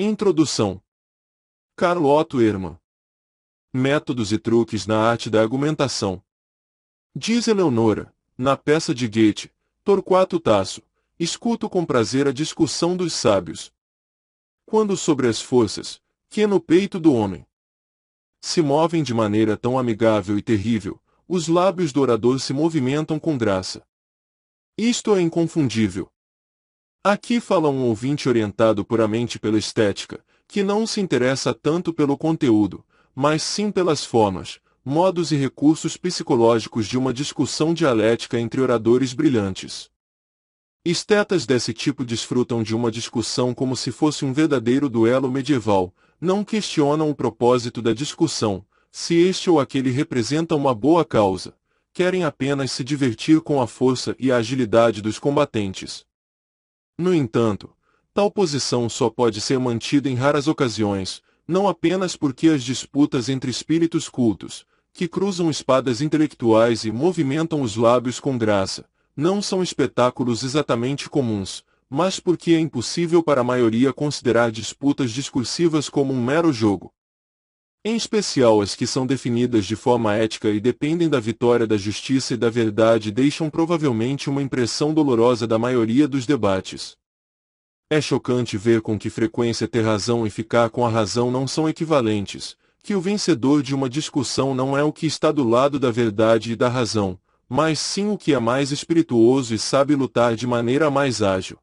Introdução. Carl Otto Ehrmann. Métodos e truques na arte da argumentação. Diz Eleonora, na peça de Goethe, Torquato Tasso, escuto com prazer a discussão dos sábios. Quando sobre as forças, que no peito do homem se movem de maneira tão amigável e terrível, os lábios do orador se movimentam com graça. Isto é inconfundível. Aqui fala um ouvinte orientado puramente pela estética, que não se interessa tanto pelo conteúdo, mas sim pelas formas, modos e recursos psicológicos de uma discussão dialética entre oradores brilhantes. Estetas desse tipo desfrutam de uma discussão como se fosse um verdadeiro duelo medieval, não questionam o propósito da discussão, se este ou aquele representa uma boa causa, querem apenas se divertir com a força e a agilidade dos combatentes. No entanto, tal posição só pode ser mantida em raras ocasiões, não apenas porque as disputas entre espíritos cultos, que cruzam espadas intelectuais e movimentam os lábios com graça, não são espetáculos exatamente comuns, mas porque é impossível para a maioria considerar disputas discursivas como um mero jogo. Em especial as que são definidas de forma ética e dependem da vitória da justiça e da verdade deixam provavelmente uma impressão dolorosa da maioria dos debates. É chocante ver com que frequência ter razão e ficar com a razão não são equivalentes, que o vencedor de uma discussão não é o que está do lado da verdade e da razão, mas sim o que é mais espirituoso e sabe lutar de maneira mais ágil.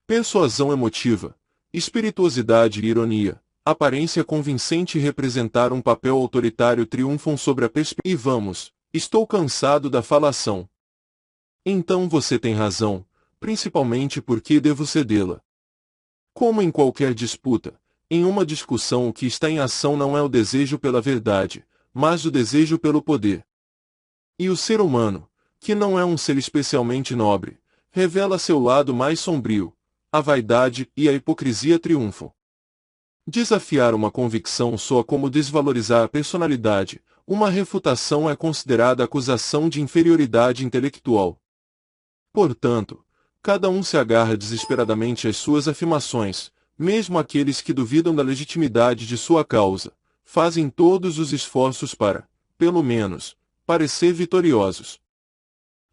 Persuasão emotiva, espirituosidade e ironia, aparência convincente e representar um papel autoritário triunfam sobre a perspectiva. E vamos, estou cansado da falação. Então você tem razão, principalmente porque devo cedê-la. Como em qualquer disputa, em uma discussão o que está em ação não é o desejo pela verdade, mas o desejo pelo poder. E o ser humano, que não é um ser especialmente nobre, revela seu lado mais sombrio, a vaidade e a hipocrisia triunfam. Desafiar uma convicção soa como desvalorizar a personalidade, uma refutação é considerada acusação de inferioridade intelectual. Portanto, cada um se agarra desesperadamente às suas afirmações, mesmo aqueles que duvidam da legitimidade de sua causa, fazem todos os esforços para, pelo menos, parecer vitoriosos.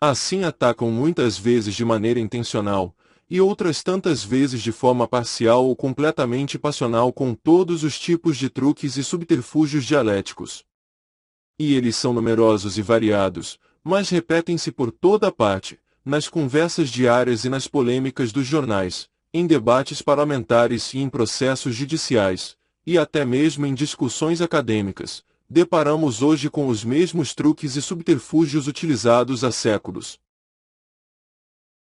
Assim atacam muitas vezes de maneira intencional, e outras tantas vezes de forma parcial ou completamente passional com todos os tipos de truques e subterfúgios dialéticos. E eles são numerosos e variados, mas repetem-se por toda parte, nas conversas diárias e nas polêmicas dos jornais, em debates parlamentares e em processos judiciais, e até mesmo em discussões acadêmicas, deparamos hoje com os mesmos truques e subterfúgios utilizados há séculos.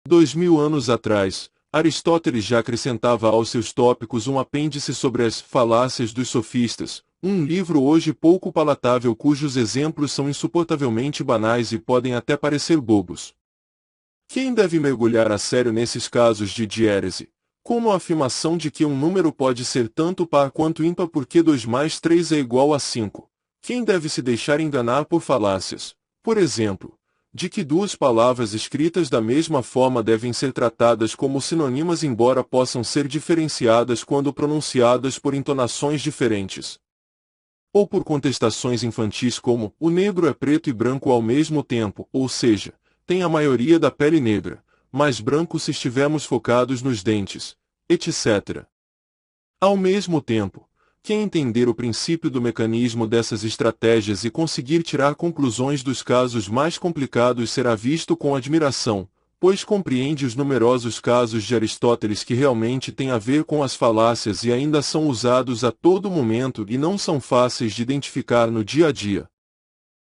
2000 anos atrás, Aristóteles já acrescentava aos seus tópicos um apêndice sobre as falácias dos sofistas, um livro hoje pouco palatável cujos exemplos são insuportavelmente banais e podem até parecer bobos. Quem deve mergulhar a sério nesses casos de diérese, como a afirmação de que um número pode ser tanto par quanto ímpar porque 2 mais 3 é igual a 5? Quem deve se deixar enganar por falácias, por exemplo, de que 2 palavras escritas da mesma forma devem ser tratadas como sinônimas embora possam ser diferenciadas quando pronunciadas por entonações diferentes? Ou por contestações infantis como, o negro é preto e branco ao mesmo tempo, ou seja, tem a maioria da pele negra, mas branco se estivermos focados nos dentes, etc. Ao mesmo tempo, quem entender o princípio do mecanismo dessas estratégias e conseguir tirar conclusões dos casos mais complicados será visto com admiração, pois compreende os numerosos casos de Aristóteles que realmente têm a ver com as falácias e ainda são usados a todo momento e não são fáceis de identificar no dia a dia.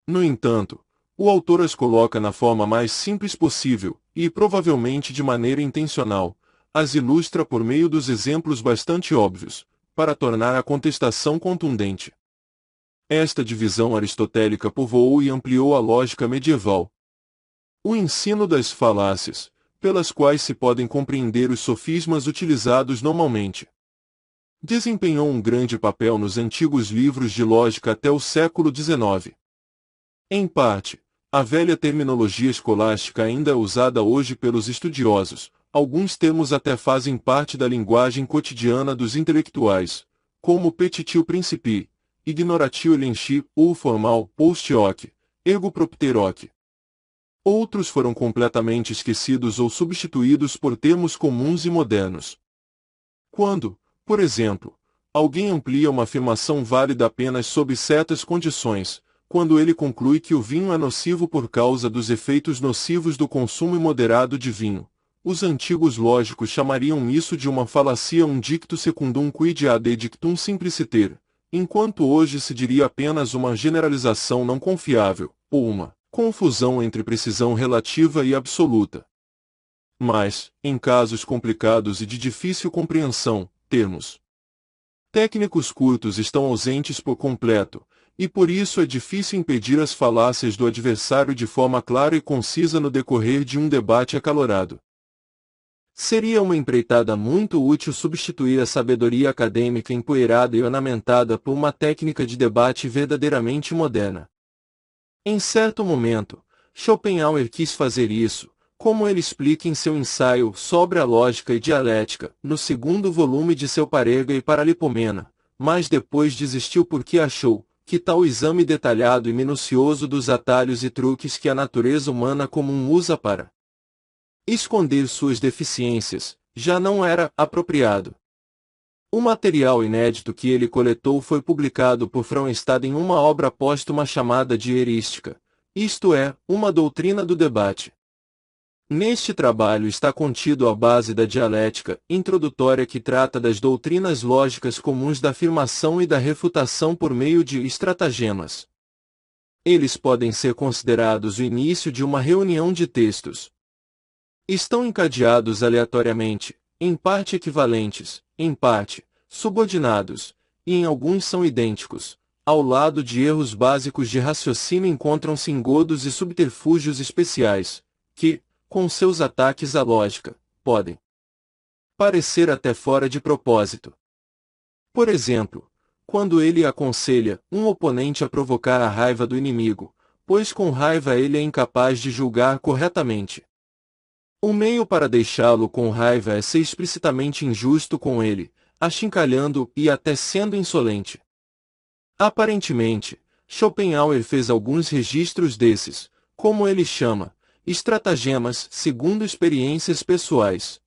No entanto, o autor as coloca na forma mais simples possível, e provavelmente de maneira intencional, as ilustra por meio dos exemplos bastante óbvios, para tornar a contestação contundente. Esta divisão aristotélica povoou e ampliou a lógica medieval. O ensino das falácias, pelas quais se podem compreender os sofismas utilizados normalmente, desempenhou um grande papel nos antigos livros de lógica até o século XIX. Em parte, a velha terminologia escolástica ainda é usada hoje pelos estudiosos, alguns termos até fazem parte da linguagem cotidiana dos intelectuais, como petitio principii, ignoratio elenchi ou formal post hoc, ergo propter hoc. Outros foram completamente esquecidos ou substituídos por termos comuns e modernos. Quando, por exemplo, alguém amplia uma afirmação válida apenas sob certas condições, quando ele conclui que o vinho é nocivo por causa dos efeitos nocivos do consumo imoderado de vinho, os antigos lógicos chamariam isso de uma falacia, um dicto secundum quid ad dictum simpliciter, enquanto hoje se diria apenas uma generalização não confiável, ou uma confusão entre precisão relativa e absoluta. Mas, em casos complicados e de difícil compreensão, termos técnicos curtos estão ausentes por completo, e por isso é difícil impedir as falácias do adversário de forma clara e concisa no decorrer de um debate acalorado. Seria uma empreitada muito útil substituir a sabedoria acadêmica empoeirada e ornamentada por uma técnica de debate verdadeiramente moderna. Em certo momento, Schopenhauer quis fazer isso, como ele explica em seu ensaio sobre a lógica e dialética, no segundo volume de seu Parerga e Paralipomena, mas depois desistiu porque achou que tal exame detalhado e minucioso dos atalhos e truques que a natureza humana comum usa para esconder suas deficiências, já não era apropriado. O material inédito que ele coletou foi publicado por Frauenstadt em uma obra póstuma chamada de Erística, isto é, uma doutrina do debate. Neste trabalho está contido a base da dialética introdutória que trata das doutrinas lógicas comuns da afirmação e da refutação por meio de estratagemas. Eles podem ser considerados o início de uma reunião de textos. Estão encadeados aleatoriamente, em parte equivalentes, em parte subordinados, e em alguns são idênticos. Ao lado de erros básicos de raciocínio encontram-se engodos e subterfúgios especiais, que, com seus ataques à lógica, podem parecer até fora de propósito. Por exemplo, quando ele aconselha um oponente a provocar a raiva do inimigo, pois com raiva ele é incapaz de julgar corretamente. O meio para deixá-lo com raiva é ser explicitamente injusto com ele, achincalhando e até sendo insolente. Aparentemente, Schopenhauer fez alguns registros desses, como ele chama, estratagemas segundo experiências pessoais.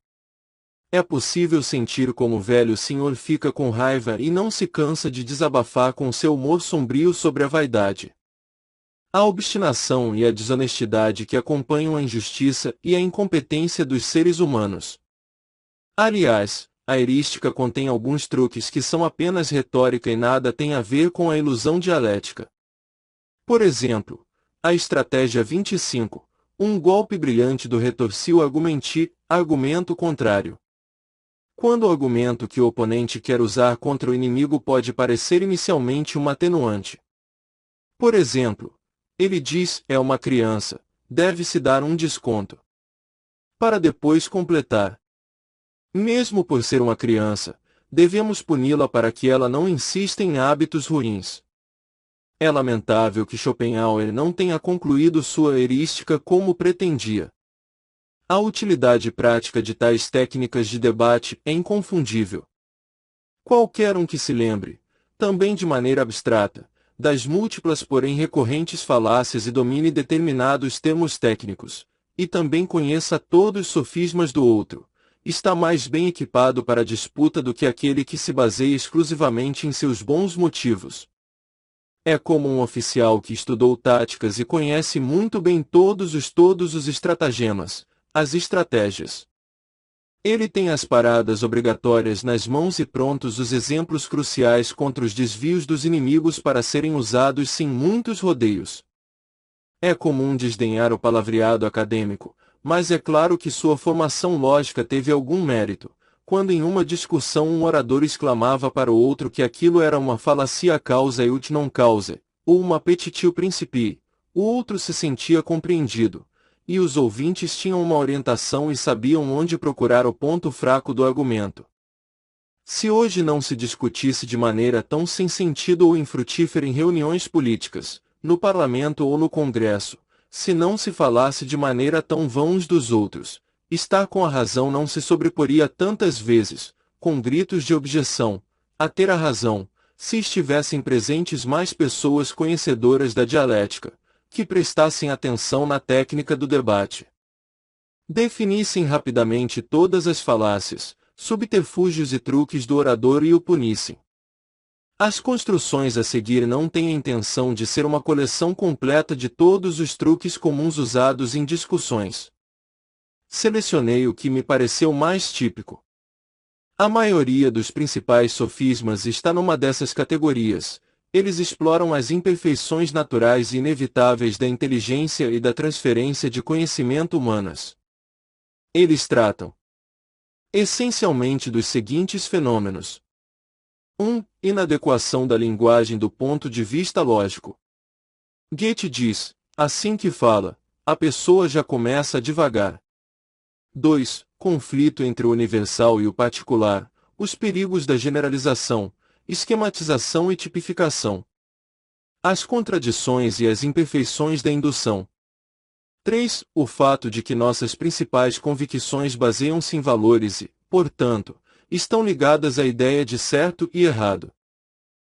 É possível sentir como o velho senhor fica com raiva e não se cansa de desabafar com seu humor sombrio sobre a vaidade, a obstinação e a desonestidade que acompanham a injustiça e a incompetência dos seres humanos. Aliás, a erística contém alguns truques que são apenas retórica e nada têm a ver com a ilusão dialética. Por exemplo, a estratégia 25, um golpe brilhante do retorsivo argumenti, argumento contrário. Quando o argumento que o oponente quer usar contra o inimigo pode parecer inicialmente uma atenuante. Por exemplo, ele diz, é uma criança, deve-se dar um desconto. Para depois completar, mesmo por ser uma criança, devemos puni-la para que ela não insista em hábitos ruins. É lamentável que Schopenhauer não tenha concluído sua erística como pretendia. A utilidade prática de tais técnicas de debate é inconfundível. Qualquer um que se lembre, também de maneira abstrata, das múltiplas porém recorrentes falácias e domine determinados termos técnicos, e também conheça todos os sofismas do outro, está mais bem equipado para a disputa do que aquele que se baseia exclusivamente em seus bons motivos. É como um oficial que estudou táticas e conhece muito bem todos os estratagemas, as estratégias. Ele tem as paradas obrigatórias nas mãos e prontos os exemplos cruciais contra os desvios dos inimigos para serem usados sem muitos rodeios. É comum desdenhar o palavreado acadêmico, mas é claro que sua formação lógica teve algum mérito, quando em uma discussão um orador exclamava para o outro que aquilo era uma falacia causa e ut non causa, ou uma petitio principii, o outro se sentia compreendido, e os ouvintes tinham uma orientação e sabiam onde procurar o ponto fraco do argumento. Se hoje não se discutisse de maneira tão sem sentido ou infrutífera em reuniões políticas, no parlamento ou no congresso, se não se falasse de maneira tão vã uns dos outros, estar com a razão não se sobreporia tantas vezes, com gritos de objeção, a ter a razão, se estivessem presentes mais pessoas conhecedoras da dialética, que prestassem atenção na técnica do debate. Definissem rapidamente todas as falácias, subterfúgios e truques do orador e o punissem. As construções a seguir não têm a intenção de ser uma coleção completa de todos os truques comuns usados em discussões. Selecionei o que me pareceu mais típico. A maioria dos principais sofismas está numa dessas categorias. Eles exploram as imperfeições naturais e inevitáveis da inteligência e da transferência de conhecimento humanas. Eles tratam essencialmente dos seguintes fenômenos. 1. Inadequação da linguagem do ponto de vista lógico. Goethe diz, assim que fala, a pessoa já começa a divagar. 2. Conflito entre o universal e o particular, os perigos da generalização, esquematização e tipificação. As contradições e as imperfeições da indução. 3. O fato de que nossas principais convicções baseiam-se em valores e, portanto, estão ligadas à ideia de certo e errado.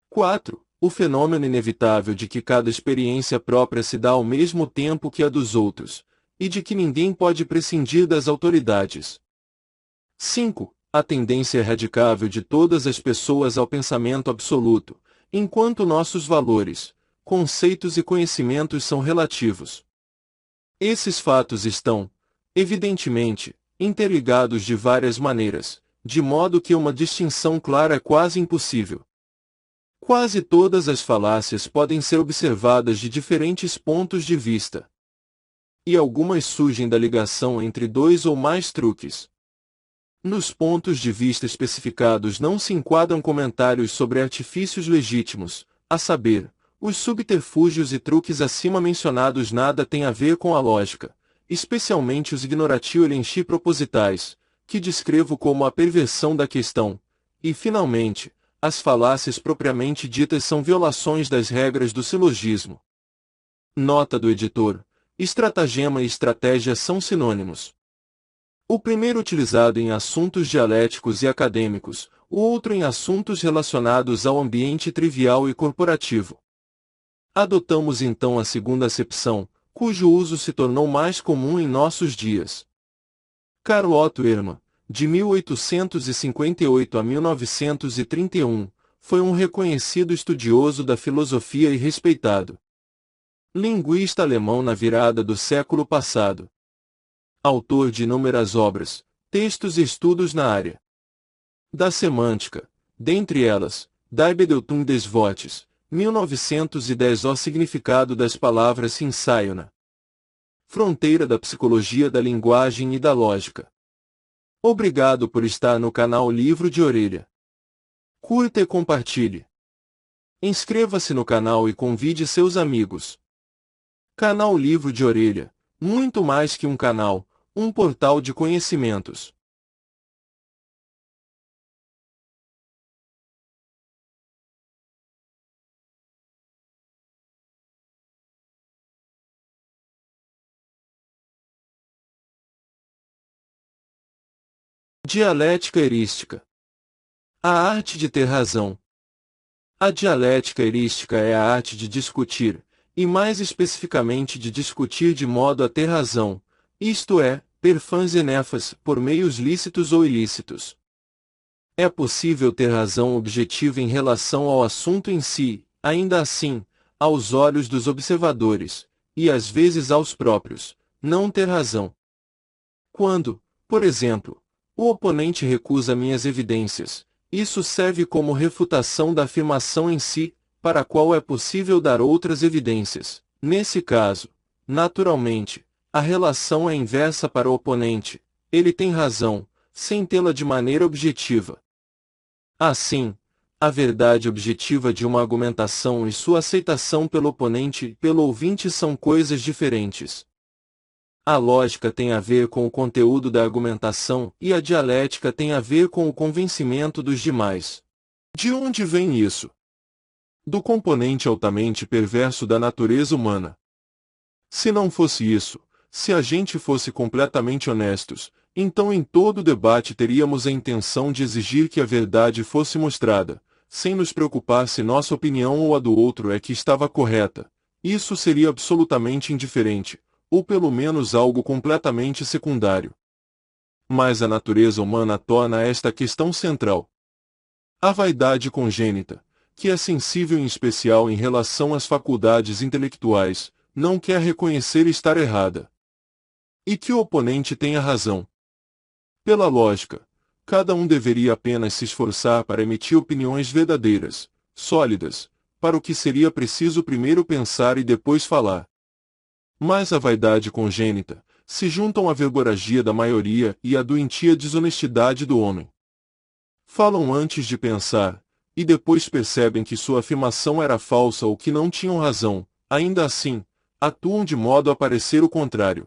4. O fenômeno inevitável de que cada experiência própria se dá ao mesmo tempo que a dos outros, e de que ninguém pode prescindir das autoridades. 5. A tendência erradicável de todas as pessoas ao pensamento absoluto, enquanto nossos valores, conceitos e conhecimentos são relativos. Esses fatos estão, evidentemente, interligados de várias maneiras, de modo que uma distinção clara é quase impossível. Quase todas as falácias podem ser observadas de diferentes pontos de vista. E algumas surgem da ligação entre dois ou mais truques. Nos pontos de vista especificados não se enquadram comentários sobre artifícios legítimos, a saber, os subterfúgios e truques acima mencionados nada têm a ver com a lógica, especialmente os ignoratio-elenchi propositais, que descrevo como a perversão da questão, e, finalmente, as falácias propriamente ditas são violações das regras do silogismo. Nota do editor: estratagema e estratégia são sinônimos. O primeiro utilizado em assuntos dialéticos e acadêmicos, o outro em assuntos relacionados ao ambiente trivial e corporativo. Adotamos então a segunda acepção, cujo uso se tornou mais comum em nossos dias. Carl Otto Ehrmann, de 1858 a 1931, foi um reconhecido estudioso da filosofia e respeitado linguista alemão na virada do século passado. Autor de inúmeras obras, textos e estudos na área da semântica, dentre elas, Die Bedeutung des Wortes, 1910. O significado das palavras ensaio na fronteira da psicologia da linguagem e da lógica. Obrigado por estar no canal Livro de Orelha. Curta e compartilhe. Inscreva-se no canal e convide seus amigos. Canal Livro de Orelha, muito mais que um canal, um portal de conhecimentos. Dialética erística. A arte de ter razão. A dialética erística é a arte de discutir, e mais especificamente de discutir de modo a ter razão, isto é, per fans e nefas, por meios lícitos ou ilícitos. É possível ter razão objetiva em relação ao assunto em si, ainda assim, aos olhos dos observadores, e às vezes aos próprios, não ter razão. Quando, por exemplo, o oponente recusa minhas evidências, isso serve como refutação da afirmação em si, para a qual é possível dar outras evidências. Nesse caso, naturalmente, a relação é inversa para o oponente, ele tem razão, sem tê-la de maneira objetiva. Assim, a verdade objetiva de uma argumentação e sua aceitação pelo oponente e pelo ouvinte são coisas diferentes. A lógica tem a ver com o conteúdo da argumentação e a dialética tem a ver com o convencimento dos demais. De onde vem isso? Do componente altamente perverso da natureza humana. Se não fosse isso, se a gente fosse completamente honestos, então em todo debate teríamos a intenção de exigir que a verdade fosse mostrada, sem nos preocupar se nossa opinião ou a do outro é que estava correta. Isso seria absolutamente indiferente, ou pelo menos algo completamente secundário. Mas a natureza humana torna esta questão central. A vaidade congênita, que é sensível em especial em relação às faculdades intelectuais, não quer reconhecer estar errada. E que o oponente tenha razão. Pela lógica, cada um deveria apenas se esforçar para emitir opiniões verdadeiras, sólidas, para o que seria preciso primeiro pensar e depois falar. Mas a vaidade congênita se juntam à verborragia da maioria e à doentia desonestidade do homem. Falam antes de pensar, e depois percebem que sua afirmação era falsa ou que não tinham razão, ainda assim, atuam de modo a parecer o contrário.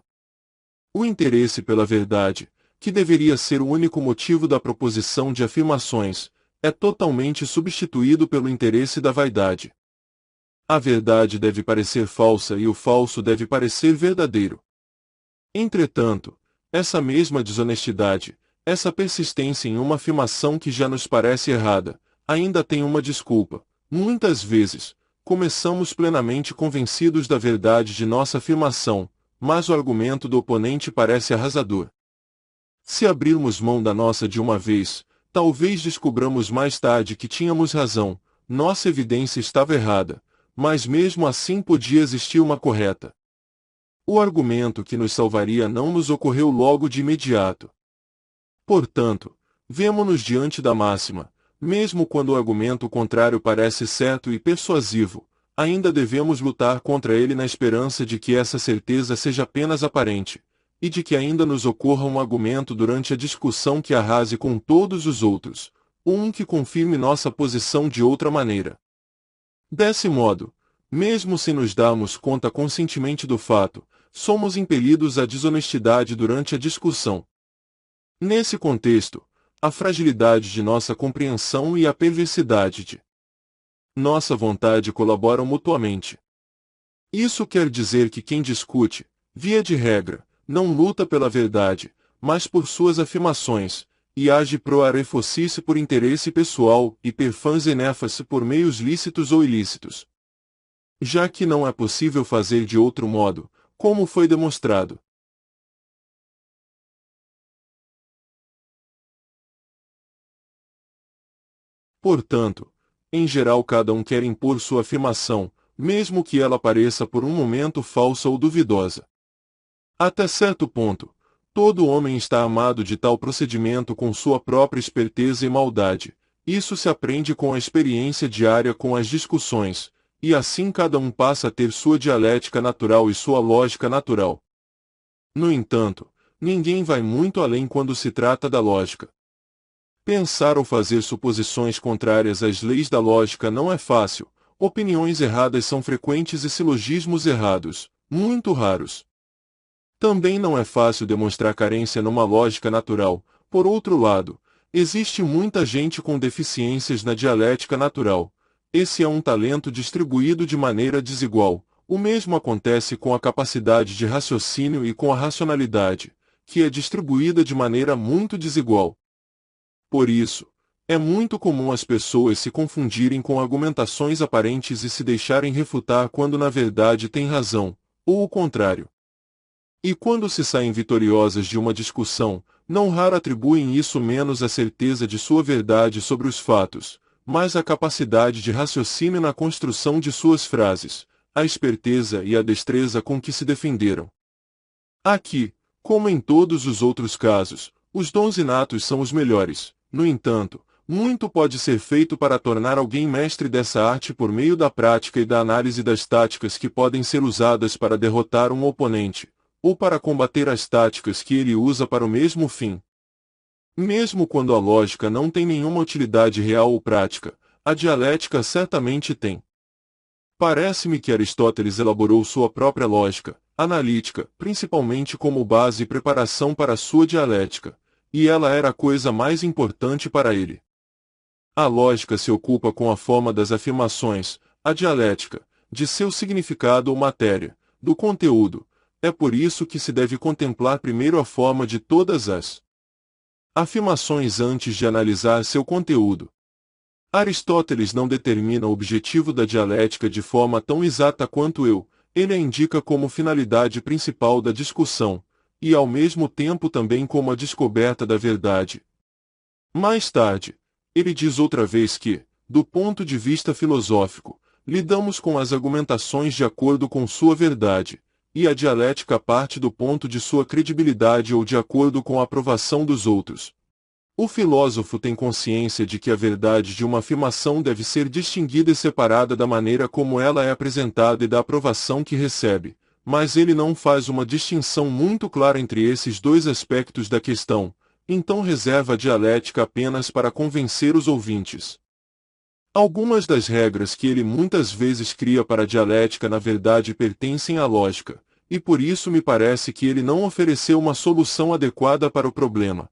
O interesse pela verdade, que deveria ser o único motivo da proposição de afirmações, é totalmente substituído pelo interesse da vaidade. A verdade deve parecer falsa e o falso deve parecer verdadeiro. Entretanto, essa mesma desonestidade, essa persistência em uma afirmação que já nos parece errada, ainda tem uma desculpa. Muitas vezes, começamos plenamente convencidos da verdade de nossa afirmação, mas o argumento do oponente parece arrasador. Se abrirmos mão da nossa de uma vez, talvez descobramos mais tarde que tínhamos razão, nossa evidência estava errada, mas mesmo assim podia existir uma correta. O argumento que nos salvaria não nos ocorreu logo de imediato. Portanto, vemo-nos diante da máxima, mesmo quando o argumento contrário parece certo e persuasivo, ainda devemos lutar contra ele na esperança de que essa certeza seja apenas aparente, e de que ainda nos ocorra um argumento durante a discussão que arrase com todos os outros, um que confirme nossa posição de outra maneira. Desse modo, mesmo sem nos darmos conta conscientemente do fato, somos impelidos à desonestidade durante a discussão. Nesse contexto, a fragilidade de nossa compreensão e a perversidade de nossa vontade colaboram mutuamente. Isso quer dizer que quem discute, via de regra, não luta pela verdade, mas por suas afirmações, e age pro arefocice por interesse pessoal e per fanze nefas por meios lícitos ou ilícitos. Já que não é possível fazer de outro modo, como foi demonstrado. Portanto, em geral cada um quer impor sua afirmação, mesmo que ela pareça por um momento falsa ou duvidosa. Até certo ponto, todo homem está amado de tal procedimento com sua própria esperteza e maldade. Isso se aprende com a experiência diária com as discussões, e assim cada um passa a ter sua dialética natural e sua lógica natural. No entanto, ninguém vai muito além quando se trata da lógica. Pensar ou fazer suposições contrárias às leis da lógica não é fácil, opiniões erradas são frequentes e silogismos errados, muito raros. Também não é fácil demonstrar carência numa lógica natural. Por outro lado, existe muita gente com deficiências na dialética natural. Esse é um talento distribuído de maneira desigual. O mesmo acontece com a capacidade de raciocínio e com a racionalidade, que é distribuída de maneira muito desigual. Por isso, é muito comum as pessoas se confundirem com argumentações aparentes e se deixarem refutar quando na verdade têm razão, ou o contrário. E quando se saem vitoriosas de uma discussão, não raro atribuem isso menos à certeza de sua verdade sobre os fatos, mas à capacidade de raciocínio na construção de suas frases, à esperteza e à destreza com que se defenderam. Aqui, como em todos os outros casos, os dons inatos são os melhores. No entanto, muito pode ser feito para tornar alguém mestre dessa arte por meio da prática e da análise das táticas que podem ser usadas para derrotar um oponente, ou para combater as táticas que ele usa para o mesmo fim. Mesmo quando a lógica não tem nenhuma utilidade real ou prática, a dialética certamente tem. Parece-me que Aristóteles elaborou sua própria lógica, analítica, principalmente como base e preparação para sua dialética, e ela era a coisa mais importante para ele. A lógica se ocupa com a forma das afirmações, a dialética, de seu significado ou matéria, do conteúdo, É por isso que se deve contemplar primeiro a forma de todas as afirmações antes de analisar seu conteúdo. Aristóteles não determina o objetivo da dialética de forma tão exata quanto ele a indica como finalidade principal da discussão, e ao mesmo tempo também como a descoberta da verdade. Mais tarde, ele diz outra vez que, do ponto de vista filosófico, lidamos com as argumentações de acordo com sua verdade, e a dialética parte do ponto de sua credibilidade ou de acordo com a aprovação dos outros. O filósofo tem consciência de que a verdade de uma afirmação deve ser distinguida e separada da maneira como ela é apresentada e da aprovação que recebe, mas ele não faz uma distinção muito clara entre esses dois aspectos da questão, então reserva a dialética apenas para convencer os ouvintes. Algumas das regras que ele muitas vezes cria para a dialética na verdade pertencem à lógica, e por isso me parece que ele não ofereceu uma solução adequada para o problema.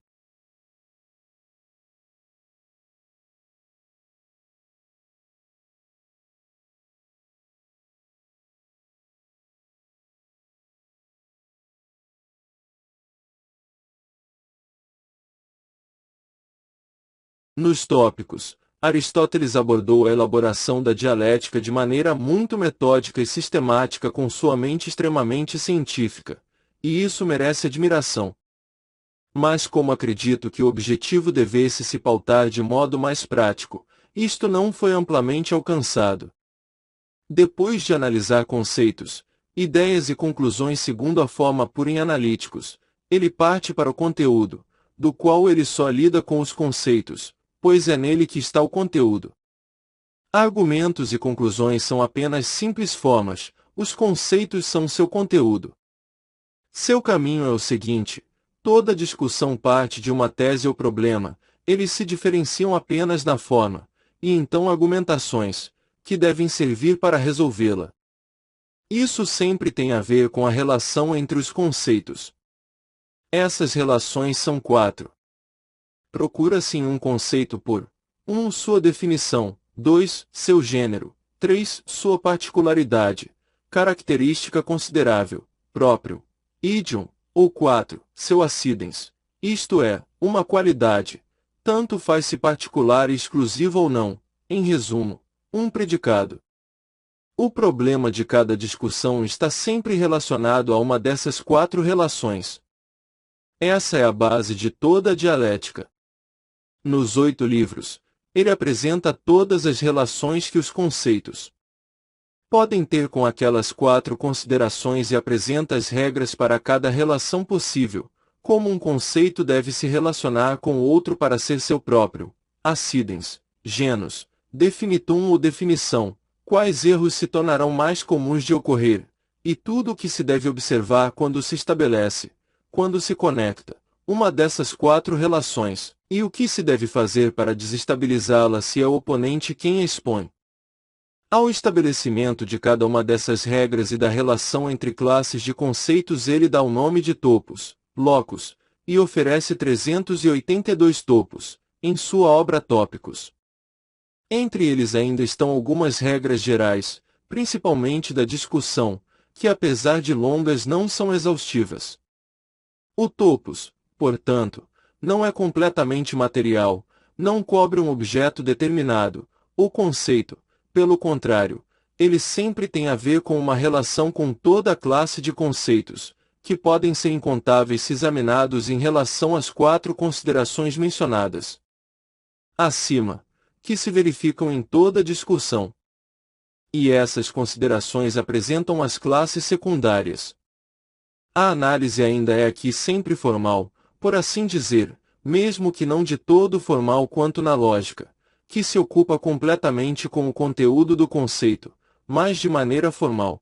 Nos tópicos, Aristóteles abordou a elaboração da dialética de maneira muito metódica e sistemática com sua mente extremamente científica, e isso merece admiração. Mas como acredito que o objetivo devesse se pautar de modo mais prático, isto não foi amplamente alcançado. Depois de analisar conceitos, ideias e conclusões segundo a forma pura em analíticos, ele parte para o conteúdo, do qual ele só lida com os conceitos, pois é nele que está o conteúdo. Argumentos e conclusões são apenas simples formas, os conceitos são seu conteúdo. Seu caminho é o seguinte: toda discussão parte de uma tese ou problema, eles se diferenciam apenas na forma, e então argumentações, que devem servir para resolvê-la. Isso sempre tem a ver com a relação entre os conceitos. Essas relações são quatro. Procura-se em um conceito por 1. Sua definição, 2. Seu gênero, 3. Sua particularidade, característica considerável, próprio, idiom, ou 4. Seu acidens, isto é, uma qualidade, tanto faz-se particular e exclusiva ou não, em resumo, um predicado. O problema de cada discussão está sempre relacionado a uma dessas quatro relações. Essa é a base de toda a dialética. Nos 8 livros, ele apresenta todas as relações que os conceitos podem ter com aquelas quatro considerações e apresenta as regras para cada relação possível, como um conceito deve se relacionar com o outro para ser seu próprio, acidens, genus, definitum ou definição, quais erros se tornarão mais comuns de ocorrer, e tudo o que se deve observar quando se estabelece, quando se conecta, uma dessas quatro relações, e o que se deve fazer para desestabilizá-la se é o oponente quem a expõe. Ao estabelecimento de cada uma dessas regras e da relação entre classes de conceitos ele dá o nome de topos, locus, e oferece 382 topos, em sua obra Tópicos. Entre eles ainda estão algumas regras gerais, principalmente da discussão, que apesar de longas não são exaustivas. O topos, portanto, não é completamente material, não cobre um objeto determinado, o conceito, pelo contrário, ele sempre tem a ver com uma relação com toda a classe de conceitos, que podem ser incontáveis se examinados em relação às quatro considerações mencionadas acima, que se verificam em toda discussão. E essas considerações apresentam as classes secundárias. A análise ainda é aqui sempre formal, por assim dizer, mesmo que não de todo formal quanto na lógica, que se ocupa completamente com o conteúdo do conceito, mas de maneira formal.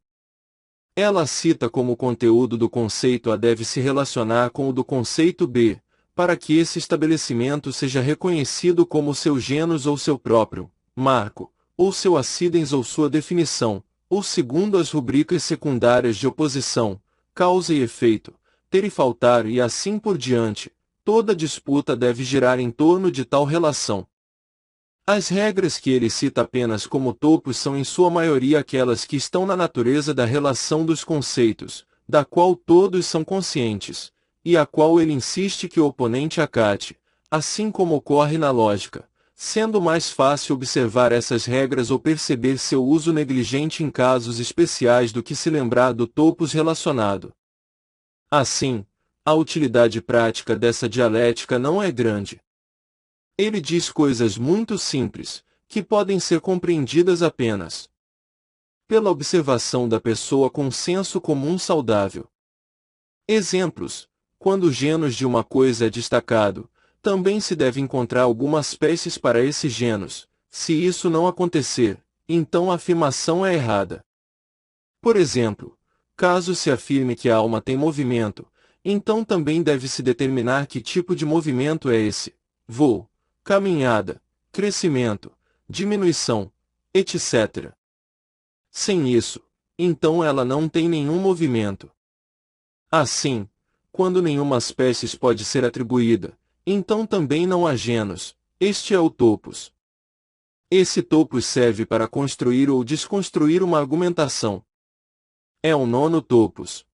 Ela cita como o conteúdo do conceito A deve se relacionar com o do conceito B, para que esse estabelecimento seja reconhecido como seu genus ou seu próprio marco, ou seu acidens ou sua definição, ou segundo as rubricas secundárias de oposição, causa e efeito, ter e faltar e assim por diante. Toda disputa deve girar em torno de tal relação. As regras que ele cita apenas como topos são em sua maioria aquelas que estão na natureza da relação dos conceitos, da qual todos são conscientes, e a qual ele insiste que o oponente acate, assim como ocorre na lógica, sendo mais fácil observar essas regras ou perceber seu uso negligente em casos especiais do que se lembrar do topos relacionado. Assim, a utilidade prática dessa dialética não é grande. Ele diz coisas muito simples, que podem ser compreendidas apenas pela observação da pessoa com senso comum saudável. Exemplos: quando o gênus de uma coisa é destacado, também se deve encontrar algumas espécies para esse gênus. Se isso não acontecer, então a afirmação é errada. Por exemplo, caso se afirme que a alma tem movimento, então também deve-se determinar que tipo de movimento é esse: voo, caminhada, crescimento, diminuição, etc. Sem isso, então ela não tem nenhum movimento. Assim, quando nenhuma espécie pode ser atribuída, então também não há gênus. Este é o topos. Esse topos serve para construir ou desconstruir uma argumentação. É o nono topos.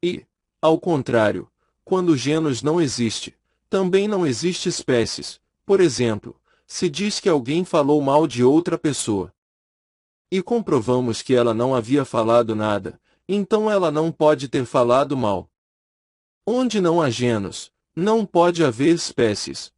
E, ao contrário, quando o gênus não existe, também não existe espécies. Por exemplo, se diz que alguém falou mal de outra pessoa e comprovamos que ela não havia falado nada, então ela não pode ter falado mal. Onde não há gênus, não pode haver espécies.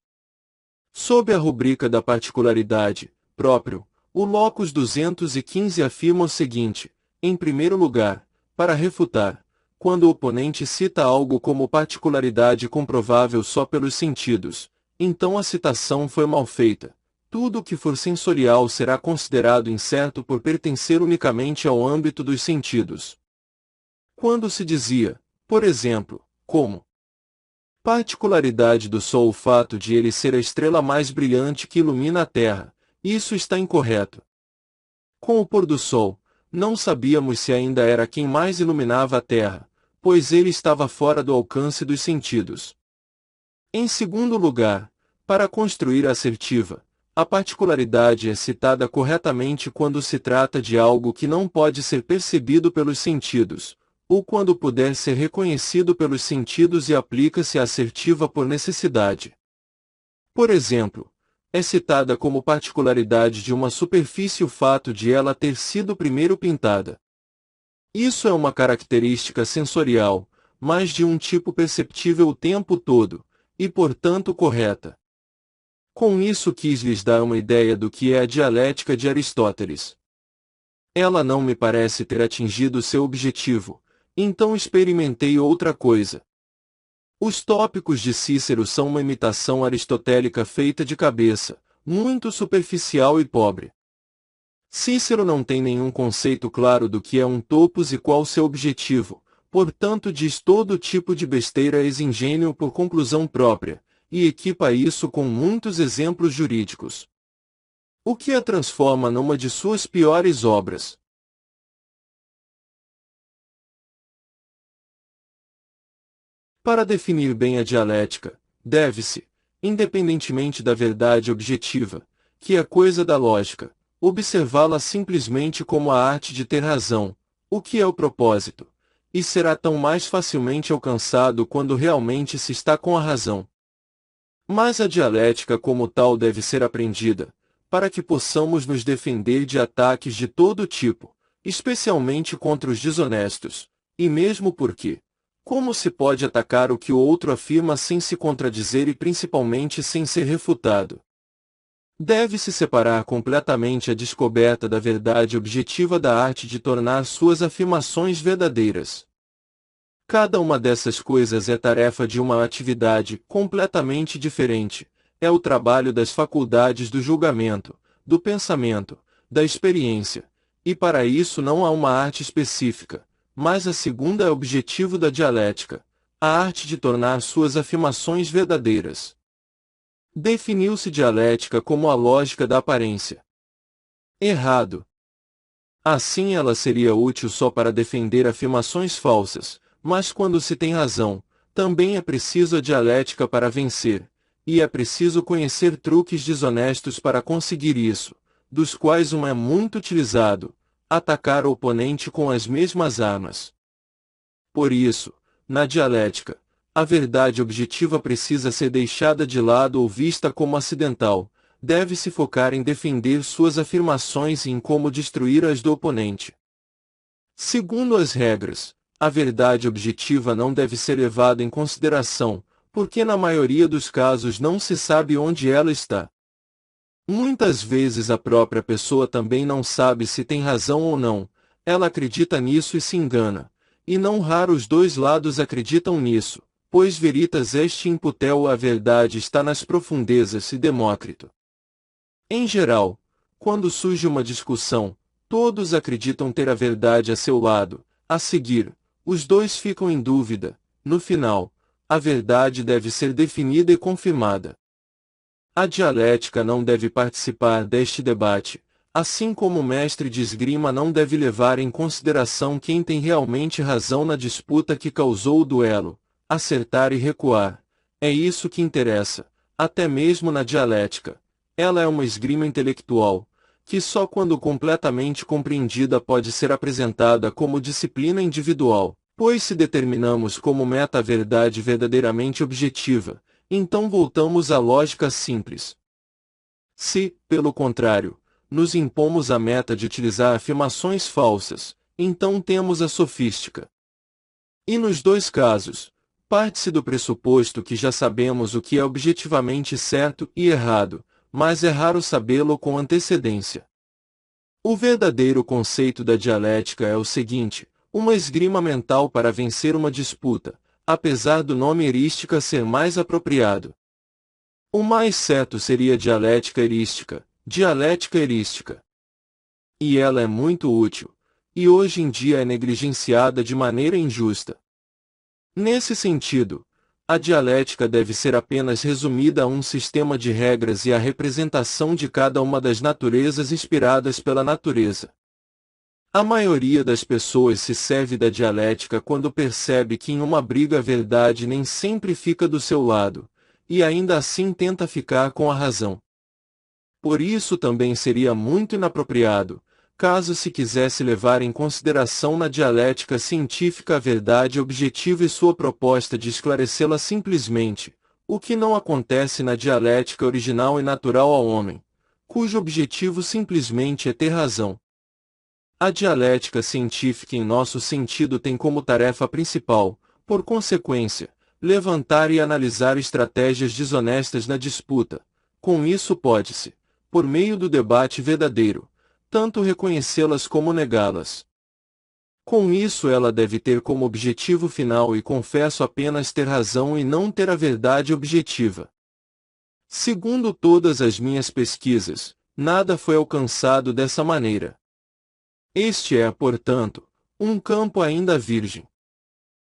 Sob a rubrica da particularidade, próprio, o Locus 215 afirma o seguinte: em primeiro lugar, para refutar, quando o oponente cita algo como particularidade comprovável só pelos sentidos, então a citação foi mal feita. Tudo o que for sensorial será considerado incerto por pertencer unicamente ao âmbito dos sentidos. Quando se dizia, por exemplo, como particularidade do Sol o fato de ele ser a estrela mais brilhante que ilumina a Terra, isso está incorreto. Com o pôr do Sol, não sabíamos se ainda era quem mais iluminava a Terra, pois ele estava fora do alcance dos sentidos. Em segundo lugar, para construir a assertiva, a particularidade é citada corretamente quando se trata de algo que não pode ser percebido pelos sentidos, ou quando puder ser reconhecido pelos sentidos e aplica-se a assertiva por necessidade. Por exemplo, é citada como particularidade de uma superfície o fato de ela ter sido primeiro pintada. Isso é uma característica sensorial, mas de um tipo perceptível o tempo todo, e portanto correta. Com isso quis lhes dar uma ideia do que é a dialética de Aristóteles. Ela não me parece ter atingido seu objetivo, então experimentei outra coisa. Os tópicos de Cícero são uma imitação aristotélica feita de cabeça, muito superficial e pobre. Cícero não tem nenhum conceito claro do que é um topos e qual seu objetivo, portanto diz todo tipo de besteira ex-ingênio por conclusão própria, e equipa isso com muitos exemplos jurídicos. O que a transforma numa de suas piores obras. Para definir bem a dialética, deve-se, independentemente da verdade objetiva, que é coisa da lógica, observá-la simplesmente como a arte de ter razão, o que é o propósito, e será tão mais facilmente alcançado quando realmente se está com a razão. Mas a dialética como tal deve ser aprendida, para que possamos nos defender de ataques de todo tipo, especialmente contra os desonestos, e mesmo porque, como se pode atacar o que o outro afirma sem se contradizer e principalmente sem ser refutado? Deve-se separar completamente a descoberta da verdade objetiva da arte de tornar suas afirmações verdadeiras. Cada uma dessas coisas é tarefa de uma atividade completamente diferente, é o trabalho das faculdades do julgamento, do pensamento, da experiência, e para isso não há uma arte específica, mas a segunda é o objetivo da dialética, a arte de tornar suas afirmações verdadeiras. Definiu-se dialética como a lógica da aparência. Errado. Assim ela seria útil só para defender afirmações falsas, mas quando se tem razão, também é preciso a dialética para vencer, e é preciso conhecer truques desonestos para conseguir isso, dos quais um é muito utilizado: atacar o oponente com as mesmas armas. Por isso, na dialética, a verdade objetiva precisa ser deixada de lado ou vista como acidental, deve-se focar em defender suas afirmações e em como destruir as do oponente. Segundo as regras, a verdade objetiva não deve ser levada em consideração, porque na maioria dos casos não se sabe onde ela está. Muitas vezes a própria pessoa também não sabe se tem razão ou não, ela acredita nisso e se engana, e não raro os dois lados acreditam nisso, pois veritas est in putel, a verdade está nas profundezas, e Demócrito. Em geral, quando surge uma discussão, todos acreditam ter a verdade a seu lado. A seguir, os dois ficam em dúvida. No final, a verdade deve ser definida e confirmada. A dialética não deve participar deste debate, assim como o mestre de esgrima não deve levar em consideração quem tem realmente razão na disputa que causou o duelo, acertar e recuar. É isso que interessa, até mesmo na dialética. Ela é uma esgrima intelectual, que só quando completamente compreendida pode ser apresentada como disciplina individual, pois se determinamos como meta a verdade verdadeiramente objetiva, então voltamos à lógica simples. Se, pelo contrário, nos impomos a meta de utilizar afirmações falsas, então temos a sofística. E nos dois casos, parte-se do pressuposto que já sabemos o que é objetivamente certo e errado, mas é raro sabê-lo com antecedência. O verdadeiro conceito da dialética é o seguinte: uma esgrima mental para vencer uma disputa, apesar do nome erística ser mais apropriado. O mais certo seria dialética erística, dialética erística. E ela é muito útil, e hoje em dia é negligenciada de maneira injusta. Nesse sentido, a dialética deve ser apenas resumida a um sistema de regras e a representação de cada uma das naturezas inspiradas pela natureza. A maioria das pessoas se serve da dialética quando percebe que em uma briga a verdade nem sempre fica do seu lado, e ainda assim tenta ficar com a razão. Por isso também seria muito inapropriado, caso se quisesse levar em consideração na dialética científica a verdade objetiva e sua proposta de esclarecê-la simplesmente, o que não acontece na dialética original e natural ao homem, cujo objetivo simplesmente é ter razão. A dialética científica em nosso sentido tem como tarefa principal, por consequência, levantar e analisar estratégias desonestas na disputa. Com isso pode-se, por meio do debate verdadeiro, tanto reconhecê-las como negá-las. Com isso ela deve ter como objetivo final e confesso apenas ter razão e não ter a verdade objetiva. Segundo todas as minhas pesquisas, nada foi alcançado dessa maneira. Este é, portanto, um campo ainda virgem.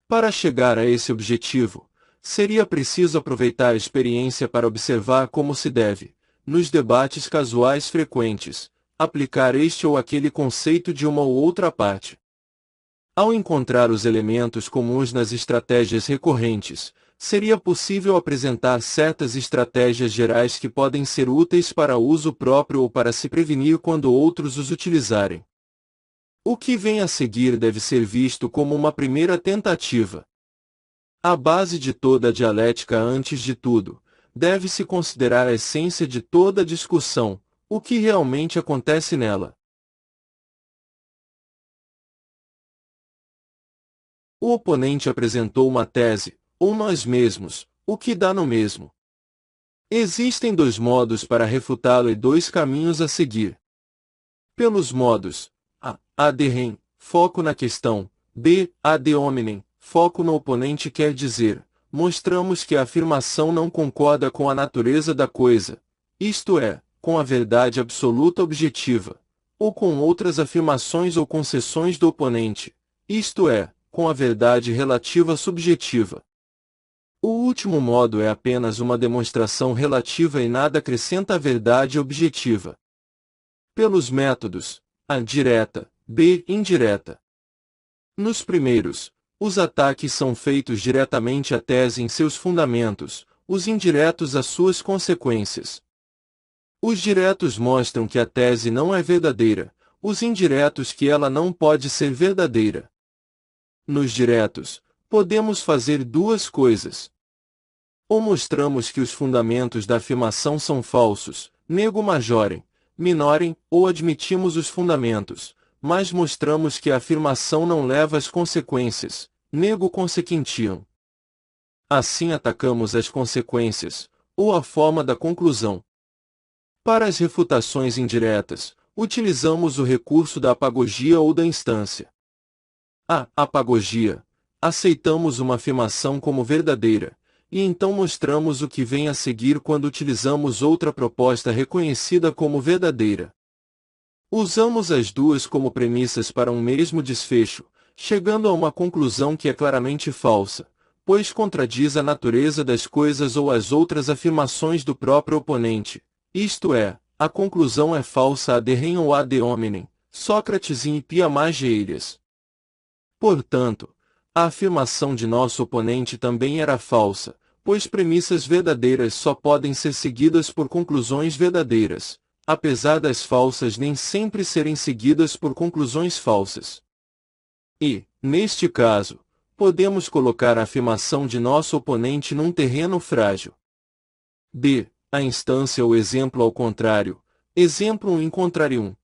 Para chegar a esse objetivo, seria preciso aproveitar a experiência para observar como se deve, nos debates casuais frequentes, aplicar este ou aquele conceito de uma ou outra parte. Ao encontrar os elementos comuns nas estratégias recorrentes, seria possível apresentar certas estratégias gerais que podem ser úteis para uso próprio ou para se prevenir quando outros os utilizarem. O que vem a seguir deve ser visto como uma primeira tentativa. A base de toda a dialética, antes de tudo, deve-se considerar a essência de toda a discussão, o que realmente acontece nela. O oponente apresentou uma tese, ou nós mesmos, o que dá no mesmo. Existem dois modos para refutá-lo e dois caminhos a seguir. Pelos modos A. Ad rem, foco na questão, B. Ad hominem, foco no oponente, quer dizer, mostramos que a afirmação não concorda com a natureza da coisa, isto é, com a verdade absoluta objetiva, ou com outras afirmações ou concessões do oponente, isto é, com a verdade relativa subjetiva. O último modo é apenas uma demonstração relativa e nada acrescenta à verdade objetiva. Pelos métodos A. Direta, B. Indireta. Nos primeiros, os ataques são feitos diretamente à tese em seus fundamentos, os indiretos às suas consequências. Os diretos mostram que a tese não é verdadeira, os indiretos que ela não pode ser verdadeira. Nos diretos, podemos fazer duas coisas. Ou mostramos que os fundamentos da afirmação são falsos, nego majorem, minorem, ou admitimos os fundamentos, mas mostramos que a afirmação não leva às consequências, nego consequentiam. Assim atacamos as consequências, ou a forma da conclusão. Para as refutações indiretas, utilizamos o recurso da apagogia ou da instância. A apagogia. Aceitamos uma afirmação como verdadeira, e então mostramos o que vem a seguir quando utilizamos outra proposta reconhecida como verdadeira. Usamos as duas como premissas para um mesmo desfecho, chegando a uma conclusão que é claramente falsa, pois contradiz a natureza das coisas ou as outras afirmações do próprio oponente, isto é, a conclusão é falsa ad rem ou ad hominem, Sócrates in Hippia Mageiras. Portanto, a afirmação de nosso oponente também era falsa, pois premissas verdadeiras só podem ser seguidas por conclusões verdadeiras, apesar das falsas nem sempre serem seguidas por conclusões falsas. E, neste caso, podemos colocar a afirmação de nosso oponente num terreno frágil. B. A instância ou exemplo ao contrário, exemplo in contrarium.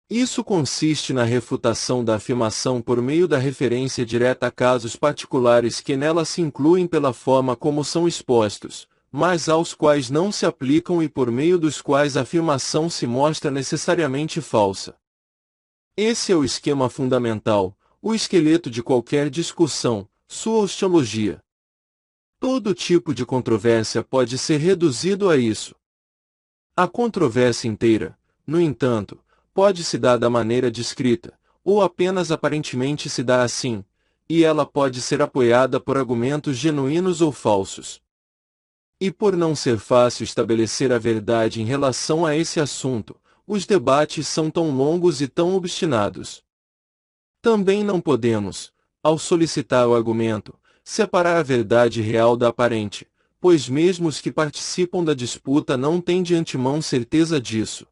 Isso consiste na refutação da afirmação por meio da referência direta a casos particulares que nela se incluem pela forma como são expostos, mas aos quais não se aplicam e por meio dos quais a afirmação se mostra necessariamente falsa. Esse é o esquema fundamental, o esqueleto de qualquer discussão, sua osteologia. Todo tipo de controvérsia pode ser reduzido a isso. A controvérsia inteira, no entanto, pode se dar da maneira descrita, ou apenas aparentemente se dá assim, e ela pode ser apoiada por argumentos genuínos ou falsos. E por não ser fácil estabelecer a verdade em relação a esse assunto, os debates são tão longos e tão obstinados. Também não podemos, ao solicitar o argumento, separar a verdade real da aparente, pois mesmo os que participam da disputa não têm de antemão certeza disso.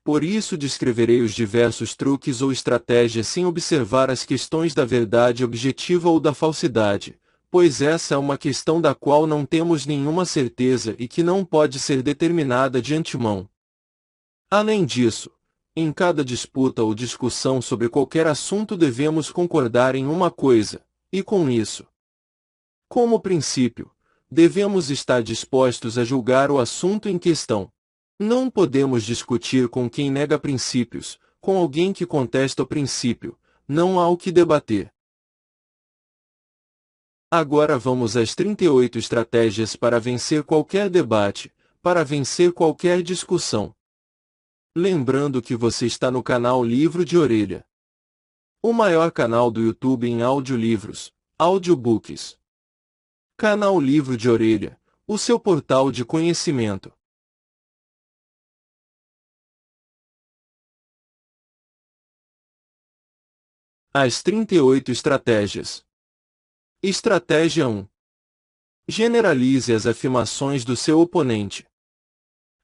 Por isso descreverei os diversos truques ou estratégias sem observar as questões da verdade objetiva ou da falsidade, pois essa é uma questão da qual não temos nenhuma certeza e que não pode ser determinada de antemão. Além disso, em cada disputa ou discussão sobre qualquer assunto devemos concordar em uma coisa, e com isso, como princípio, devemos estar dispostos a julgar o assunto em questão. Não podemos discutir com quem nega princípios, com alguém que contesta o princípio, não há o que debater. Agora vamos às 38 estratégias para vencer qualquer debate, para vencer qualquer discussão. Lembrando que você está no canal Livro de Orelha, o maior canal do YouTube em audiolivros, audiobooks. Canal Livro de Orelha, o seu portal de conhecimento. As 38 estratégias. Estratégia 1. Generalize as afirmações do seu oponente.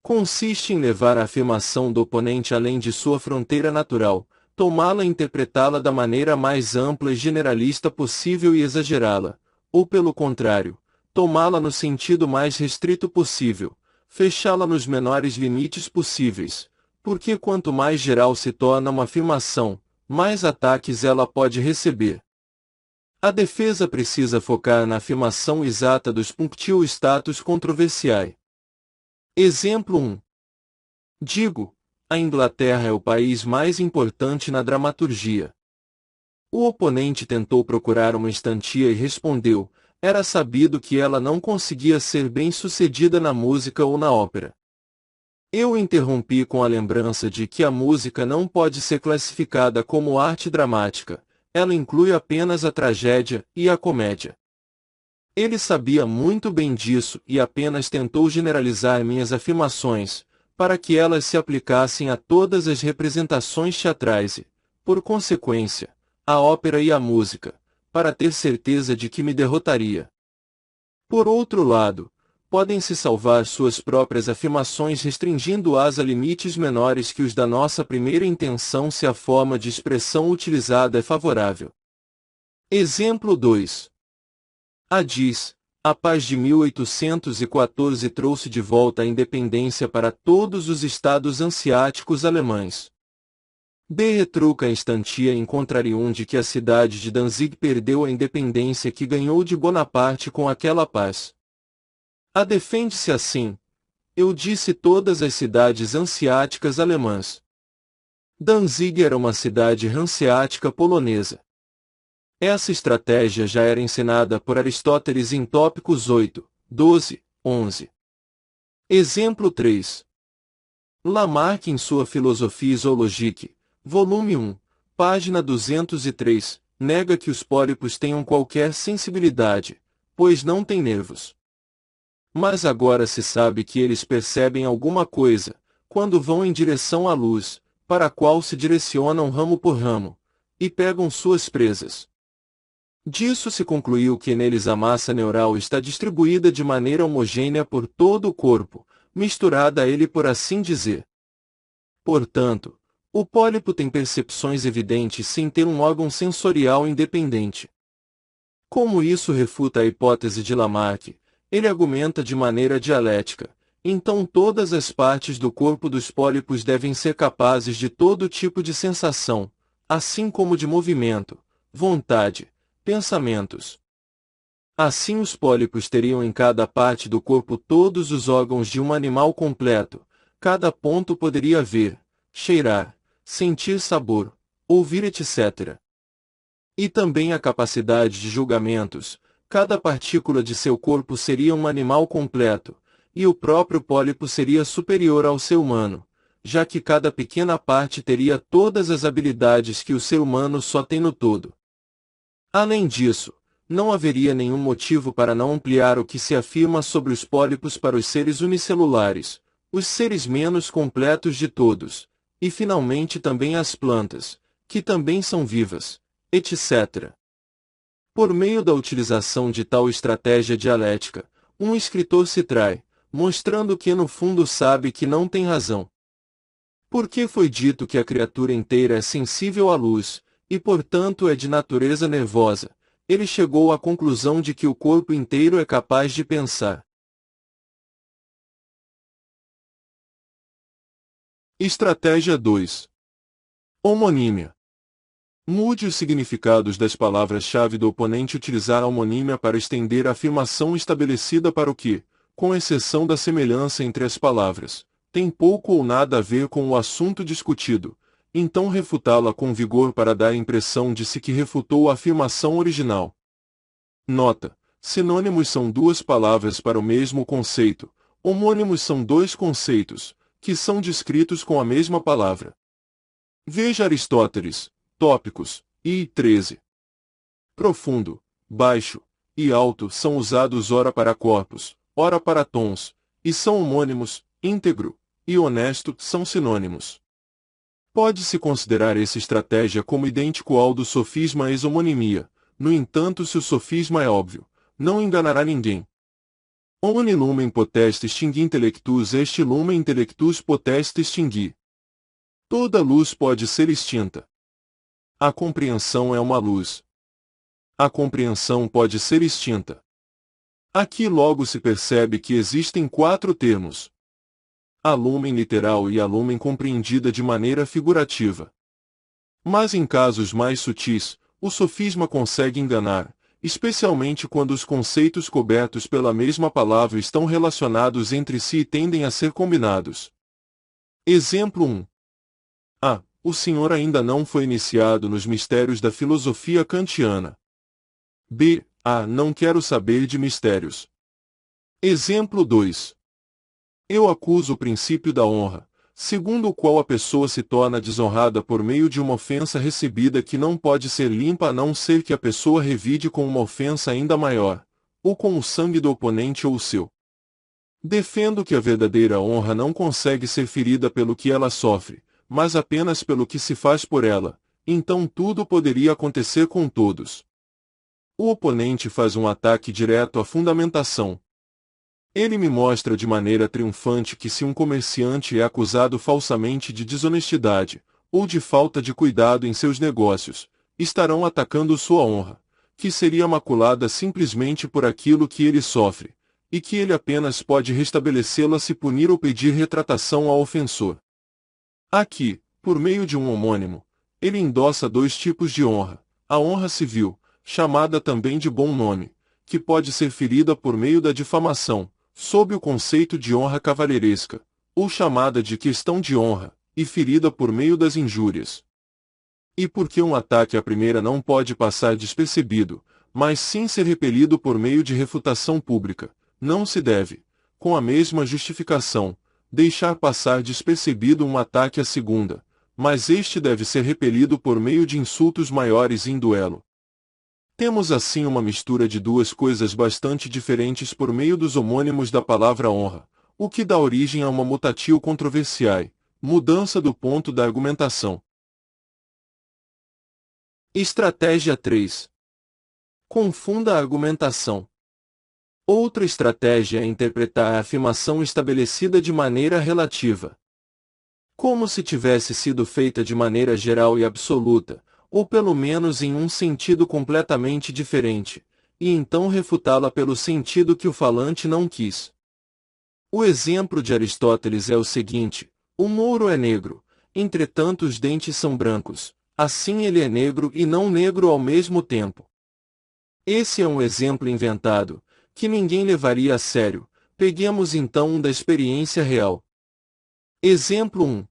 Consiste em levar a afirmação do oponente além de sua fronteira natural, tomá-la e interpretá-la da maneira mais ampla e generalista possível e exagerá-la, ou pelo contrário, tomá-la no sentido mais restrito possível, fechá-la nos menores limites possíveis, porque quanto mais geral se torna uma afirmação, mais ataques ela pode receber. A defesa precisa focar na afirmação exata dos punctio status controversiae. Exemplo 1. Digo, a Inglaterra é o país mais importante na dramaturgia. O oponente tentou procurar uma instantia e respondeu, era sabido que ela não conseguia ser bem-sucedida na música ou na ópera. Eu interrompi com a lembrança de que a música não pode ser classificada como arte dramática, ela inclui apenas a tragédia e a comédia. Ele sabia muito bem disso e apenas tentou generalizar minhas afirmações, para que elas se aplicassem a todas as representações teatrais e, por consequência, a ópera e a música, para ter certeza de que me derrotaria. Por outro lado, podem-se salvar suas próprias afirmações restringindo-as a limites menores que os da nossa primeira intenção se a forma de expressão utilizada é favorável. Exemplo 2. A diz, a paz de 1814 trouxe de volta a independência para todos os estados hanseáticos alemães. B. Retruca instantia in contrarium de que a cidade de Danzig perdeu a independência que ganhou de Bonaparte com aquela paz. A defende-se assim. Eu disse todas as cidades hanseáticas alemãs. Danzig era uma cidade hanseática polonesa. Essa estratégia já era ensinada por Aristóteles em Tópicos 8, 12, 11. Exemplo 3. Lamarck em sua Philosophie zoologique, volume 1, página 203, nega que os pólipos tenham qualquer sensibilidade, pois não têm nervos. Mas agora se sabe que eles percebem alguma coisa, quando vão em direção à luz, para a qual se direcionam ramo por ramo, e pegam suas presas. Disso se concluiu que neles a massa neural está distribuída de maneira homogênea por todo o corpo, misturada a ele por assim dizer. Portanto, o pólipo tem percepções evidentes sem ter um órgão sensorial independente. Como isso refuta a hipótese de Lamarck, ele argumenta de maneira dialética, então todas as partes do corpo dos pólipos devem ser capazes de todo tipo de sensação, assim como de movimento, vontade, pensamentos. Assim os pólipos teriam em cada parte do corpo todos os órgãos de um animal completo, cada ponto poderia ver, cheirar, sentir sabor, ouvir etc. E também a capacidade de julgamentos, cada partícula de seu corpo seria um animal completo, e o próprio pólipo seria superior ao ser humano, já que cada pequena parte teria todas as habilidades que o ser humano só tem no todo. Além disso, não haveria nenhum motivo para não ampliar o que se afirma sobre os pólipos para os seres unicelulares, os seres menos completos de todos, e finalmente também as plantas, que também são vivas, etc. Por meio da utilização de tal estratégia dialética, um escritor se trai, mostrando que no fundo sabe que não tem razão. Porque foi dito que a criatura inteira é sensível à luz, e portanto é de natureza nervosa, ele chegou à conclusão de que o corpo inteiro é capaz de pensar. Estratégia 2. Homonímia. Mude os significados das palavras-chave do oponente. Utilizar a homonímia para estender a afirmação estabelecida para o que, com exceção da semelhança entre as palavras, tem pouco ou nada a ver com o assunto discutido, então refutá-la com vigor para dar a impressão de si que refutou a afirmação original. Nota: sinônimos são duas palavras para o mesmo conceito, homônimos são dois conceitos, que são descritos com a mesma palavra. Veja Aristóteles, Tópicos, I. 13. Profundo, baixo e alto são usados ora para corpos, ora para tons, e são homônimos, íntegro e honesto são sinônimos. Pode-se considerar essa estratégia como idêntico ao do sofisma ex-homonimia, no entanto, se o sofisma é óbvio, não enganará ninguém. Omni lumen potest extingui intellectus est lumen intellectus potest extingui. Toda luz pode ser extinta. A compreensão é uma luz. A compreensão pode ser extinta. Aqui logo se percebe que existem quatro termos: a lumen literal e a lumen compreendida de maneira figurativa. Mas em casos mais sutis, o sofisma consegue enganar, especialmente quando os conceitos cobertos pela mesma palavra estão relacionados entre si e tendem a ser combinados. Exemplo 1. A. O senhor ainda não foi iniciado nos mistérios da filosofia kantiana. B. A. Não quero saber de mistérios. Exemplo 2. Eu acuso o princípio da honra, segundo o qual a pessoa se torna desonrada por meio de uma ofensa recebida que não pode ser limpa a não ser que a pessoa revide com uma ofensa ainda maior, ou com o sangue do oponente ou o seu. Defendo que a verdadeira honra não consegue ser ferida pelo que ela sofre, mas apenas pelo que se faz por ela, então tudo poderia acontecer com todos. O oponente faz um ataque direto à fundamentação. Ele me mostra de maneira triunfante que se um comerciante é acusado falsamente de desonestidade, ou de falta de cuidado em seus negócios, estarão atacando sua honra, que seria maculada simplesmente por aquilo que ele sofre, e que ele apenas pode restabelecê-la se punir ou pedir retratação ao ofensor. Aqui, por meio de um homônimo, ele endossa dois tipos de honra: a honra civil, chamada também de bom nome, que pode ser ferida por meio da difamação, sob o conceito de honra cavalheiresca, ou chamada de questão de honra, e ferida por meio das injúrias. E porque um ataque à primeira não pode passar despercebido, mas sim ser repelido por meio de refutação pública, não se deve, com a mesma justificação, deixar passar despercebido um ataque à segunda, mas este deve ser repelido por meio de insultos maiores em duelo. Temos assim uma mistura de duas coisas bastante diferentes por meio dos homônimos da palavra honra, o que dá origem a uma mutatio controversiae, mudança do ponto da argumentação. Estratégia 3. Confunda a argumentação. Outra estratégia é interpretar a afirmação estabelecida de maneira relativa, como se tivesse sido feita de maneira geral e absoluta, ou pelo menos em um sentido completamente diferente, e então refutá-la pelo sentido que o falante não quis. O exemplo de Aristóteles é o seguinte: o mouro é negro, entretanto os dentes são brancos, assim ele é negro e não negro ao mesmo tempo. Esse é um exemplo inventado, que ninguém levaria a sério. Peguemos então um da experiência real. Exemplo 1.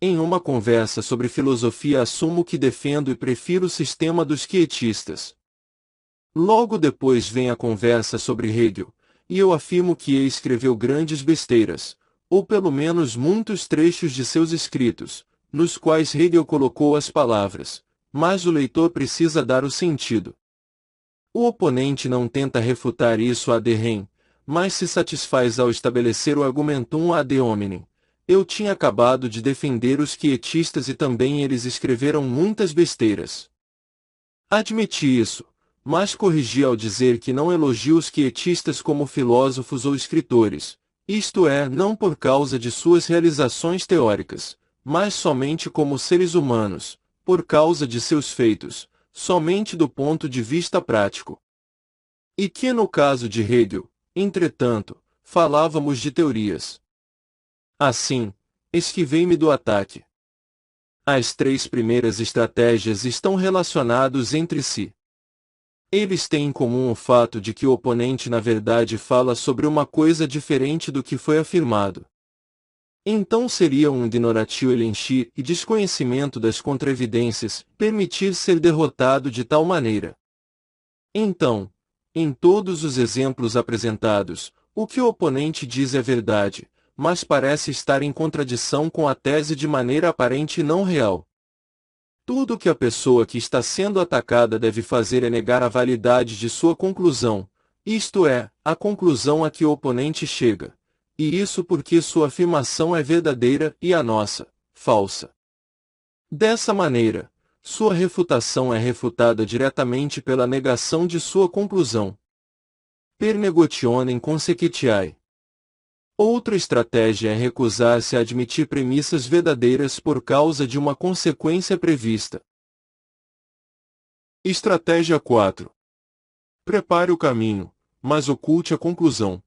Em uma conversa sobre filosofia assumo que defendo e prefiro o sistema dos quietistas. Logo depois vem a conversa sobre Hegel, e eu afirmo que ele escreveu grandes besteiras, ou pelo menos muitos trechos de seus escritos, nos quais Hegel colocou as palavras, mas o leitor precisa dar o sentido. O oponente não tenta refutar isso ad rem, mas se satisfaz ao estabelecer o argumentum ad hominem. Eu tinha acabado de defender os quietistas e também eles escreveram muitas besteiras. Admiti isso, mas corrigi ao dizer que não elogio os quietistas como filósofos ou escritores, isto é, não por causa de suas realizações teóricas, mas somente como seres humanos, por causa de seus feitos, somente do ponto de vista prático. E que no caso de Hegel, entretanto, falávamos de teorias. Assim, esquivei-me do ataque. As três primeiras estratégias estão relacionadas entre si. Eles têm em comum o fato de que o oponente na verdade fala sobre uma coisa diferente do que foi afirmado. Então seria um ignoratio elenchi e desconhecimento das contraevidências, permitir ser derrotado de tal maneira. Então, em todos os exemplos apresentados, o que o oponente diz é verdade, mas parece estar em contradição com a tese de maneira aparente e não real. Tudo que a pessoa que está sendo atacada deve fazer é negar a validade de sua conclusão, isto é, a conclusão a que o oponente chega. E isso porque sua afirmação é verdadeira e a nossa, falsa. Dessa maneira, sua refutação é refutada diretamente pela negação de sua conclusão. Per negotionem consequentiae. Outra estratégia é recusar-se a admitir premissas verdadeiras por causa de uma consequência prevista. Estratégia 4. Prepare o caminho, mas oculte a conclusão.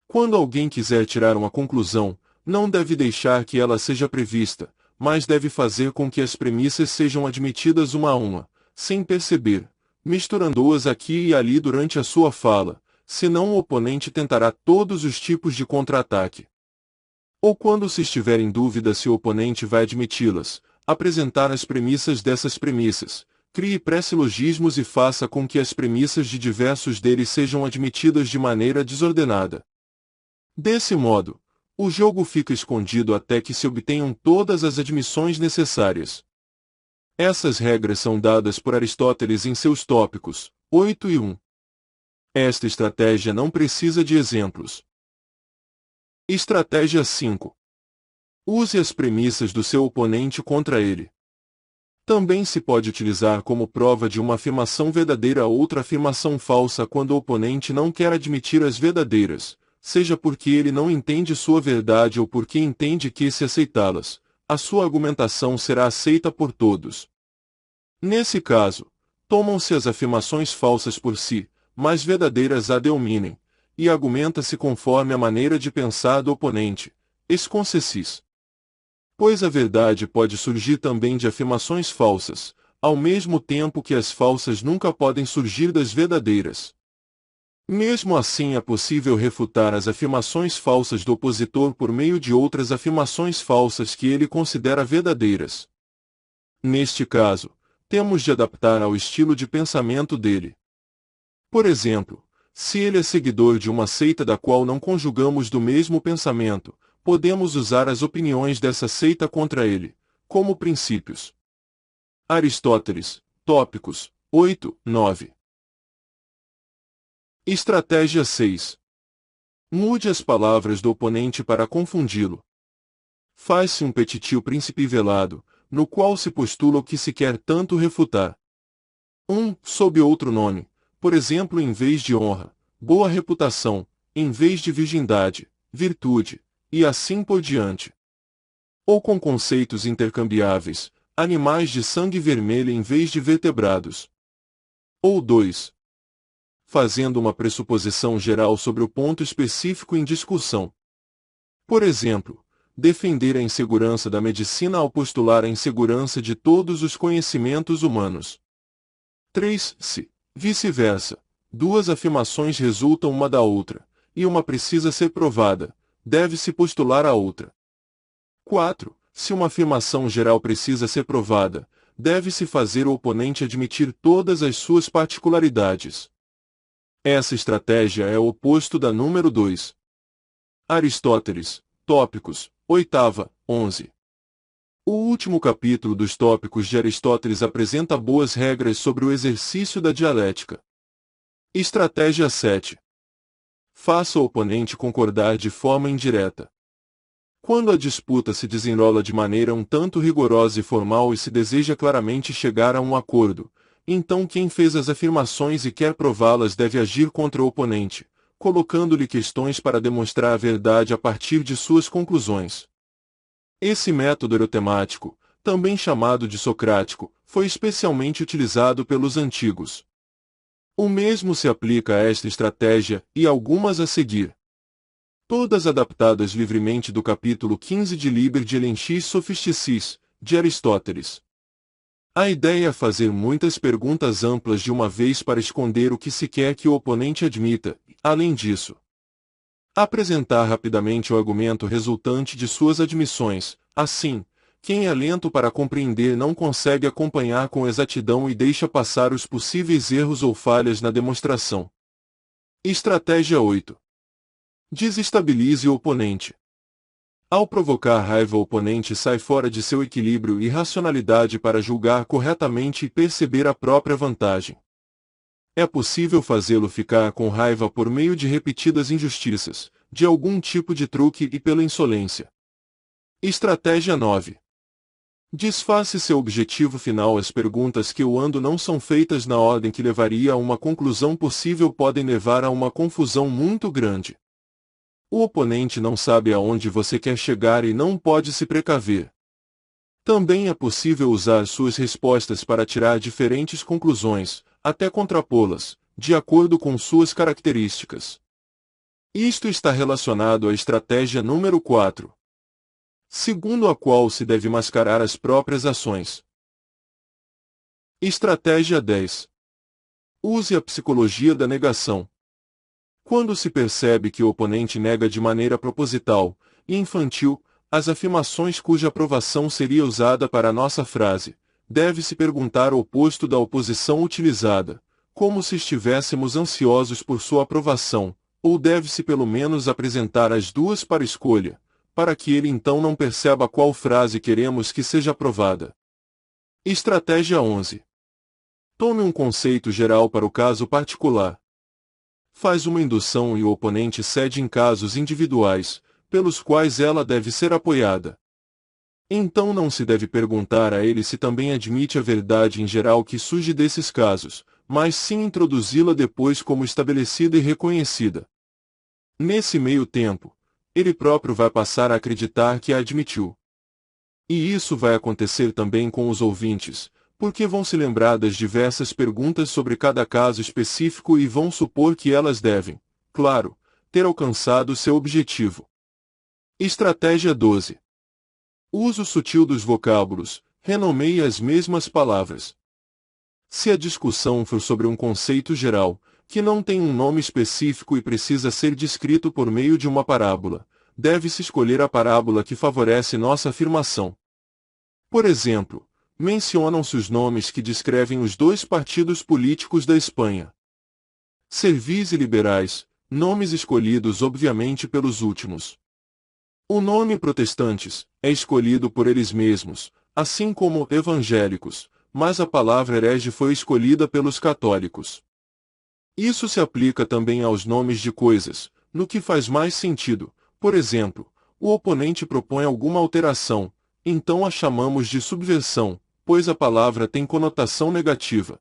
Quando alguém quiser tirar uma conclusão, não deve deixar que ela seja prevista, mas deve fazer com que as premissas sejam admitidas uma a uma, sem perceber, misturando-as aqui e ali durante a sua fala, senão o oponente tentará todos os tipos de contra-ataque. Ou quando se estiver em dúvida se o oponente vai admiti-las, apresentar as premissas dessas premissas, crie pré-silogismos e faça com que as premissas de diversos deles sejam admitidas de maneira desordenada. Desse modo, o jogo fica escondido até que se obtenham todas as admissões necessárias. Essas regras são dadas por Aristóteles em seus tópicos 8 e 1. Esta estratégia não precisa de exemplos. Estratégia 5. Use as premissas do seu oponente contra ele. Também se pode utilizar como prova de uma afirmação verdadeira outra afirmação falsa quando o oponente não quer admitir as verdadeiras, seja porque ele não entende sua verdade ou porque entende que, se aceitá-las, a sua argumentação será aceita por todos. Nesse caso, tomam-se as afirmações falsas por si, mas verdadeiras ad hominem, e argumenta-se conforme a maneira de pensar do oponente, ex concessis. Pois a verdade pode surgir também de afirmações falsas, ao mesmo tempo que as falsas nunca podem surgir das verdadeiras. Mesmo assim é possível refutar as afirmações falsas do opositor por meio de outras afirmações falsas que ele considera verdadeiras. Neste caso, temos de adaptar ao estilo de pensamento dele. Por exemplo, se ele é seguidor de uma seita da qual não conjugamos do mesmo pensamento, podemos usar as opiniões dessa seita contra ele, como princípios. Aristóteles, Tópicos, 8, 9. Estratégia 6. Mude as palavras do oponente para confundi-lo. Faz-se um petitio principivelado, no qual se postula o que se quer tanto refutar. Sob outro nome, por exemplo, em vez de honra, boa reputação, em vez de virgindade, virtude, e assim por diante. Ou com conceitos intercambiáveis, animais de sangue vermelho em vez de vertebrados. Ou 2. Fazendo uma pressuposição geral sobre o ponto específico em discussão. Por exemplo, defender a insegurança da medicina ao postular a insegurança de todos os conhecimentos humanos. 3. Se, vice-versa, duas afirmações resultam uma da outra, e uma precisa ser provada, deve-se postular a outra. 4. Se uma afirmação geral precisa ser provada, deve-se fazer o oponente admitir todas as suas particularidades. Essa estratégia é o oposto da número 2. Aristóteles, Tópicos, 8, 11. O último capítulo dos Tópicos de Aristóteles apresenta boas regras sobre o exercício da dialética. Estratégia 7. Faça o oponente concordar de forma indireta. Quando a disputa se desenrola de maneira um tanto rigorosa e formal e se deseja claramente chegar a um acordo, então quem fez as afirmações e quer prová-las deve agir contra o oponente, colocando-lhe questões para demonstrar a verdade a partir de suas conclusões. Esse método erotemático, também chamado de socrático, foi especialmente utilizado pelos antigos. O mesmo se aplica a esta estratégia e algumas a seguir. Todas adaptadas livremente do capítulo 15 de Liber de Elenchis Sophisticis, de Aristóteles. A ideia é fazer muitas perguntas amplas de uma vez para esconder o que se quer que o oponente admita, além disso, apresentar rapidamente o argumento resultante de suas admissões. Assim, quem é lento para compreender não consegue acompanhar com exatidão e deixa passar os possíveis erros ou falhas na demonstração. Estratégia 8. Desestabilize o oponente. Ao provocar raiva, o oponente sai fora de seu equilíbrio e racionalidade para julgar corretamente e perceber a própria vantagem. É possível fazê-lo ficar com raiva por meio de repetidas injustiças, de algum tipo de truque e pela insolência. Estratégia 9. Disfarce seu objetivo final. As perguntas que o ando não são feitas na ordem que levaria a uma conclusão possível podem levar a uma confusão muito grande. O oponente não sabe aonde você quer chegar e não pode se precaver. Também é possível usar suas respostas para tirar diferentes conclusões, até contrapô-las, de acordo com suas características. Isto está relacionado à estratégia número 4, segundo a qual se deve mascarar as próprias ações. Estratégia 10. Use a psicologia da negação. Quando se percebe que o oponente nega de maneira proposital e infantil as afirmações cuja aprovação seria usada para a nossa frase, deve-se perguntar o oposto da oposição utilizada, como se estivéssemos ansiosos por sua aprovação, ou deve-se pelo menos apresentar as duas para escolha, para que ele então não perceba qual frase queremos que seja aprovada. Estratégia 11. Tome um conceito geral para o caso particular. Faz uma indução e o oponente cede em casos individuais, pelos quais ela deve ser apoiada. Então não se deve perguntar a ele se também admite a verdade em geral que surge desses casos, mas sim introduzi-la depois como estabelecida e reconhecida. Nesse meio tempo, ele próprio vai passar a acreditar que a admitiu. E isso vai acontecer também com os ouvintes, porque vão se lembrar das diversas perguntas sobre cada caso específico e vão supor que elas devem, claro, ter alcançado seu objetivo. Estratégia 12. Uso sutil dos vocábulos, renomeie as mesmas palavras. Se a discussão for sobre um conceito geral, que não tem um nome específico e precisa ser descrito por meio de uma parábola, deve-se escolher a parábola que favorece nossa afirmação. Por exemplo, mencionam-se os nomes que descrevem os dois partidos políticos da Espanha. Servis e liberais, nomes escolhidos obviamente pelos últimos. O nome protestantes é escolhido por eles mesmos, assim como evangélicos, mas a palavra herege foi escolhida pelos católicos. Isso se aplica também aos nomes de coisas, no que faz mais sentido. Por exemplo, o oponente propõe alguma alteração, então a chamamos de subversão, pois a palavra tem conotação negativa.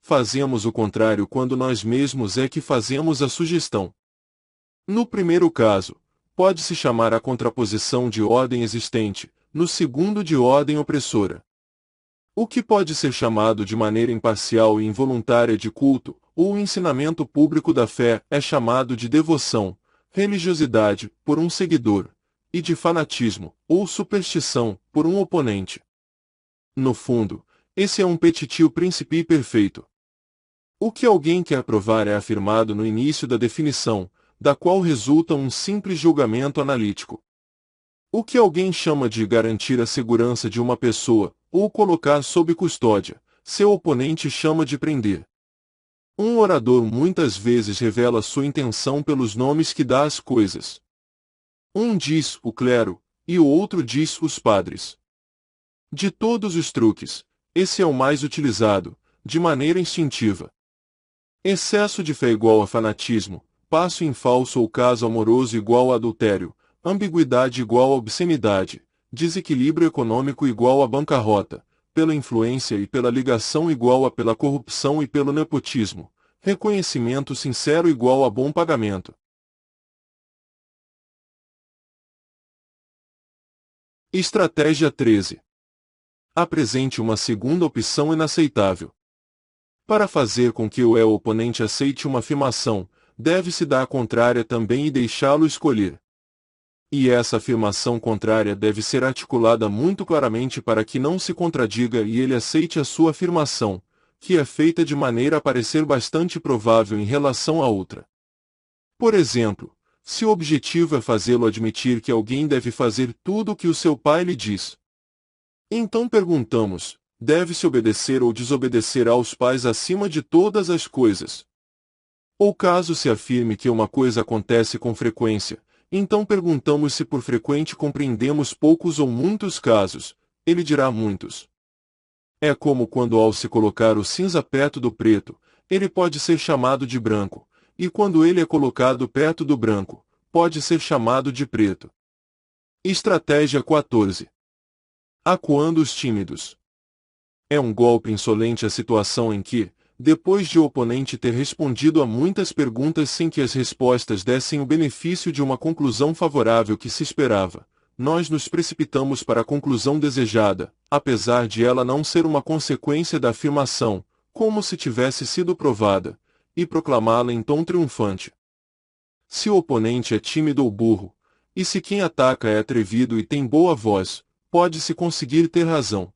Fazemos o contrário quando nós mesmos é que fazemos a sugestão. No primeiro caso, pode-se chamar a contraposição de ordem existente, no segundo de ordem opressora. O que pode ser chamado de maneira imparcial e involuntária de culto, ou ensinamento público da fé, é chamado de devoção, religiosidade, por um seguidor, e de fanatismo, ou superstição, por um oponente. No fundo, esse é um petit principe perfeito. O que alguém quer provar é afirmado no início da definição, da qual resulta um simples julgamento analítico. O que alguém chama de garantir a segurança de uma pessoa, ou colocar sob custódia, seu oponente chama de prender. Um orador muitas vezes revela sua intenção pelos nomes que dá às coisas. Um diz o clero, e o outro diz os padres. De todos os truques, esse é o mais utilizado, de maneira instintiva. Excesso de fé igual a fanatismo, passo em falso ou caso amoroso igual a adultério, ambiguidade igual a obscenidade, desequilíbrio econômico igual a bancarrota, pela influência e pela ligação igual a pela corrupção e pelo nepotismo, reconhecimento sincero igual a bom pagamento. Estratégia 13. Apresente uma segunda opção inaceitável. Para fazer com que o oponente aceite uma afirmação, deve-se dar a contrária também e deixá-lo escolher. E essa afirmação contrária deve ser articulada muito claramente para que não se contradiga e ele aceite a sua afirmação, que é feita de maneira a parecer bastante provável em relação à outra. Por exemplo, se o objetivo é fazê-lo admitir que alguém deve fazer tudo o que o seu pai lhe diz, então perguntamos, deve-se obedecer ou desobedecer aos pais acima de todas as coisas? Ou caso se afirme que uma coisa acontece com frequência, então perguntamos se por frequente compreendemos poucos ou muitos casos, ele dirá muitos. É como quando ao se colocar o cinza perto do preto, ele pode ser chamado de branco, e quando ele é colocado perto do branco, pode ser chamado de preto. Estratégia 14. Acuando os tímidos. É um golpe insolente a situação em que, depois de o oponente ter respondido a muitas perguntas sem que as respostas dessem o benefício de uma conclusão favorável que se esperava, nós nos precipitamos para a conclusão desejada, apesar de ela não ser uma consequência da afirmação, como se tivesse sido provada, e proclamá-la em tom triunfante. Se o oponente é tímido ou burro, e se quem ataca é atrevido e tem boa voz, pode-se conseguir ter razão.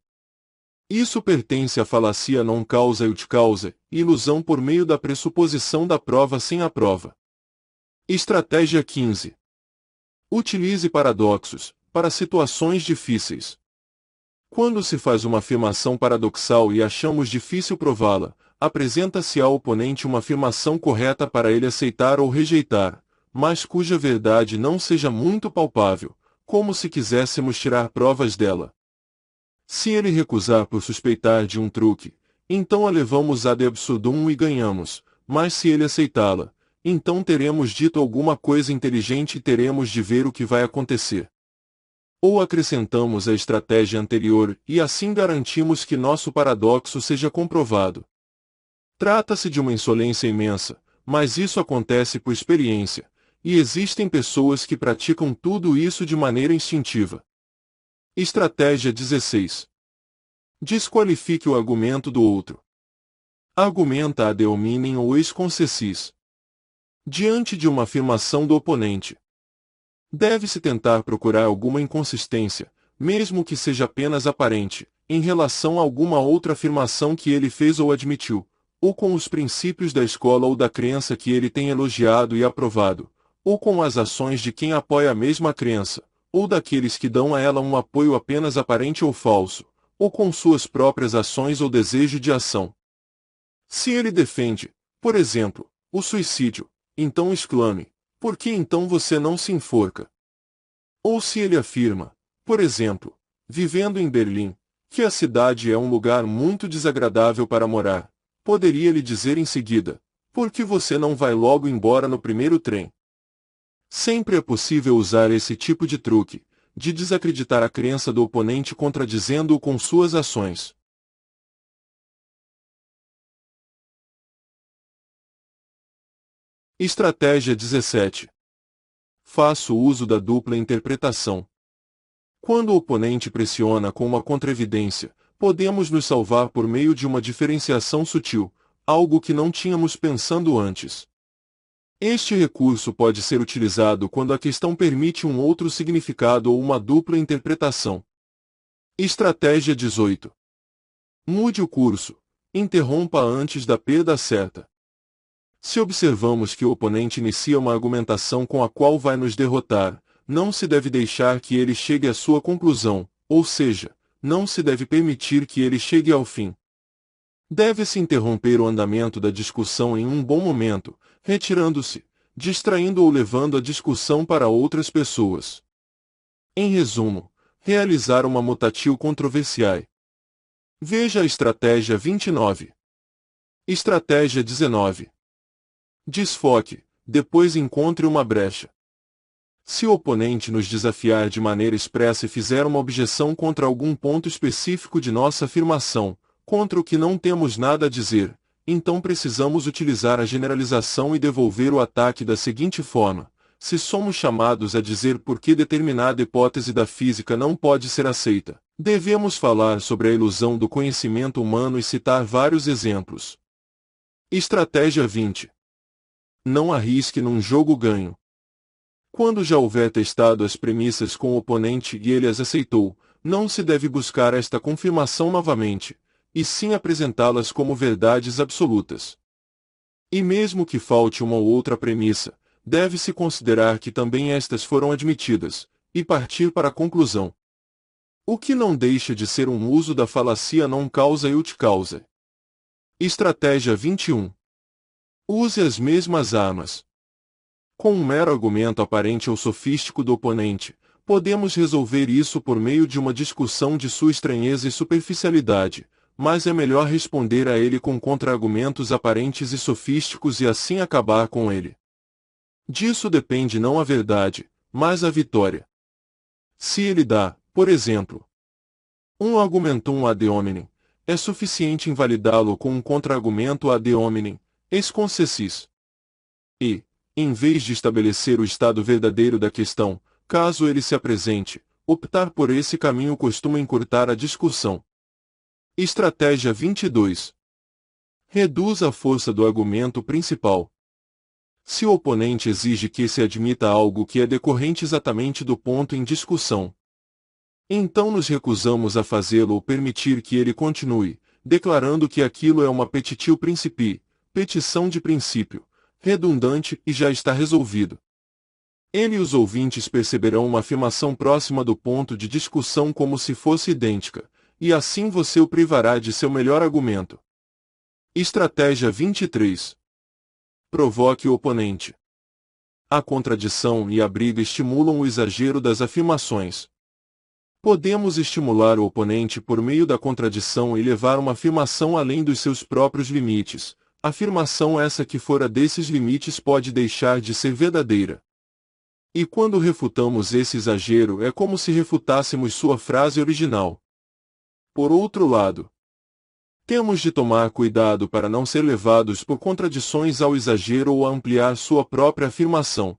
Isso pertence à fallacia non causa ut causa, ilusão por meio da pressuposição da prova sem a prova. Estratégia 15. Utilize paradoxos, para situações difíceis. Quando se faz uma afirmação paradoxal e achamos difícil prová-la, apresenta-se ao oponente uma afirmação correta para ele aceitar ou rejeitar, mas cuja verdade não seja muito palpável, como se quiséssemos tirar provas dela. Se ele recusar por suspeitar de um truque, então a levamos ad absurdum e ganhamos, mas se ele aceitá-la, então teremos dito alguma coisa inteligente e teremos de ver o que vai acontecer. Ou acrescentamos a estratégia anterior e assim garantimos que nosso paradoxo seja comprovado. Trata-se de uma insolência imensa, mas isso acontece por experiência, e existem pessoas que praticam tudo isso de maneira instintiva. Estratégia 16. Desqualifique o argumento do outro. Argumenta ad hominem ou ex concessis. Diante de uma afirmação do oponente, deve-se tentar procurar alguma inconsistência, mesmo que seja apenas aparente, em relação a alguma outra afirmação que ele fez ou admitiu, ou com os princípios da escola ou da crença que ele tem elogiado e aprovado, ou com as ações de quem apoia a mesma crença, ou daqueles que dão a ela um apoio apenas aparente ou falso, ou com suas próprias ações ou desejo de ação. Se ele defende, por exemplo, o suicídio, então exclame: por que então você não se enforca? Ou se ele afirma, por exemplo, vivendo em Berlim, que a cidade é um lugar muito desagradável para morar, poderia lhe dizer em seguida: por que você não vai logo embora no primeiro trem? Sempre é possível usar esse tipo de truque, de desacreditar a crença do oponente contradizendo-o com suas ações. Estratégia 17. Faço uso da dupla interpretação. Quando o oponente pressiona com uma contra-evidência, podemos nos salvar por meio de uma diferenciação sutil, algo que não tínhamos pensando antes. Este recurso pode ser utilizado quando a questão permite um outro significado ou uma dupla interpretação. Estratégia 18. Mude o curso. Interrompa antes da perda certa. Se observamos que o oponente inicia uma argumentação com a qual vai nos derrotar, não se deve deixar que ele chegue à sua conclusão, ou seja, não se deve permitir que ele chegue ao fim. Deve-se interromper o andamento da discussão em um bom momento, retirando-se, distraindo ou levando a discussão para outras pessoas. Em resumo, realizar uma mutatio controversiae. Veja a estratégia 29. Estratégia 19. Desfoque, depois encontre uma brecha. Se o oponente nos desafiar de maneira expressa e fizer uma objeção contra algum ponto específico de nossa afirmação, contra o que não temos nada a dizer, então precisamos utilizar a generalização e devolver o ataque da seguinte forma: se somos chamados a dizer por que determinada hipótese da física não pode ser aceita, devemos falar sobre a ilusão do conhecimento humano e citar vários exemplos. Estratégia 20. Não arrisque num jogo ganho. Quando já houver testado as premissas com o oponente e ele as aceitou, não se deve buscar esta confirmação novamente, e sim apresentá-las como verdades absolutas. E mesmo que falte uma ou outra premissa, deve-se considerar que também estas foram admitidas, e partir para a conclusão. O que não deixa de ser um uso da falacia non causa ut causa. Estratégia 21. Use as mesmas armas. Com um mero argumento aparente ou sofístico do oponente, podemos resolver isso por meio de uma discussão de sua estranheza e superficialidade, mas é melhor responder a ele com contra-argumentos aparentes e sofísticos e assim acabar com ele. Disso depende não a verdade, mas a vitória. Se ele dá, por exemplo, um argumentum ad hominem, é suficiente invalidá-lo com um contra-argumento ad hominem, ex concessis. E, em vez de estabelecer o estado verdadeiro da questão, caso ele se apresente, optar por esse caminho costuma encurtar a discussão. Estratégia 22. Reduz a força do argumento principal. Se o oponente exige que se admita algo que é decorrente exatamente do ponto em discussão, então nos recusamos a fazê-lo ou permitir que ele continue, declarando que aquilo é uma petitio principii, petição de princípio, redundante e já está resolvido. Ele e os ouvintes perceberão uma afirmação próxima do ponto de discussão como se fosse idêntica, e assim você o privará de seu melhor argumento. Estratégia 23. Provoque o oponente. A contradição e a briga estimulam o exagero das afirmações. Podemos estimular o oponente por meio da contradição e levar uma afirmação além dos seus próprios limites. Afirmação essa que fora desses limites pode deixar de ser verdadeira. E quando refutamos esse exagero é como se refutássemos sua frase original. Por outro lado, temos de tomar cuidado para não ser levados por contradições ao exagero ou a ampliar sua própria afirmação.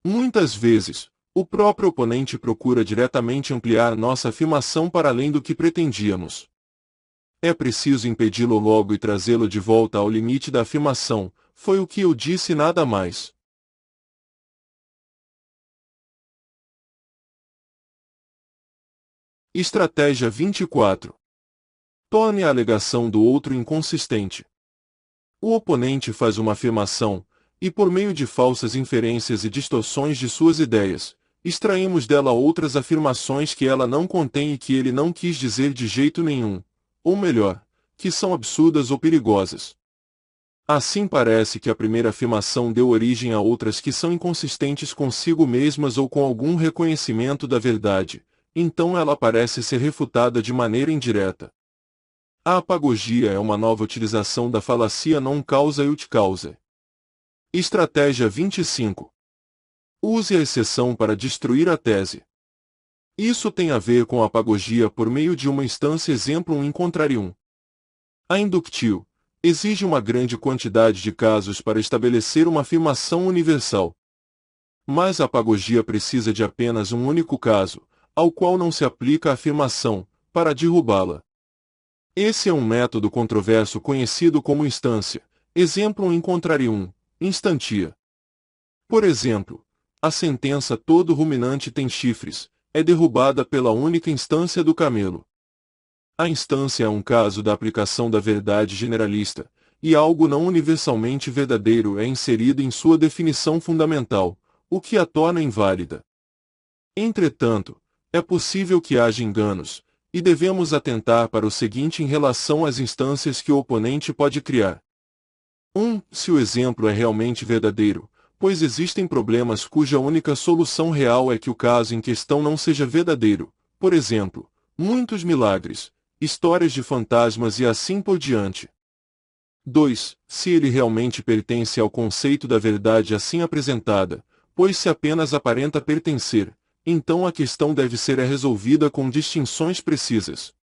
Muitas vezes, o próprio oponente procura diretamente ampliar nossa afirmação para além do que pretendíamos. É preciso impedi-lo logo e trazê-lo de volta ao limite da afirmação. Foi o que eu disse e nada mais. Estratégia 24. Torne a alegação do outro inconsistente. O oponente faz uma afirmação, e por meio de falsas inferências e distorções de suas ideias, extraímos dela outras afirmações que ela não contém e que ele não quis dizer de jeito nenhum, ou melhor, que são absurdas ou perigosas. Assim parece que a primeira afirmação deu origem a outras que são inconsistentes consigo mesmas ou com algum reconhecimento da verdade, então ela parece ser refutada de maneira indireta. A apagogia é uma nova utilização da falacia non causa ut causa. Estratégia 25. Use a exceção para destruir a tese. Isso tem a ver com a apagogia por meio de uma instância exemplo in contrarium. A inductio exige uma grande quantidade de casos para estabelecer uma afirmação universal. Mas a apagogia precisa de apenas um único caso, ao qual não se aplica a afirmação, para derrubá-la. Esse é um método controverso conhecido como instância, exemplo in contrarium, instantia. Por exemplo, a sentença todo ruminante tem chifres, é derrubada pela única instância do camelo. A instância é um caso da aplicação da verdade generalista, e algo não universalmente verdadeiro é inserido em sua definição fundamental, o que a torna inválida. Entretanto, é possível que haja enganos, e devemos atentar para o seguinte em relação às instâncias que o oponente pode criar. 1. Se o exemplo é realmente verdadeiro, pois existem problemas cuja única solução real é que o caso em questão não seja verdadeiro, por exemplo, muitos milagres, histórias de fantasmas e assim por diante. 2. Se ele realmente pertence ao conceito da verdade assim apresentada, pois se apenas aparenta pertencer, então a questão deve ser resolvida com distinções precisas.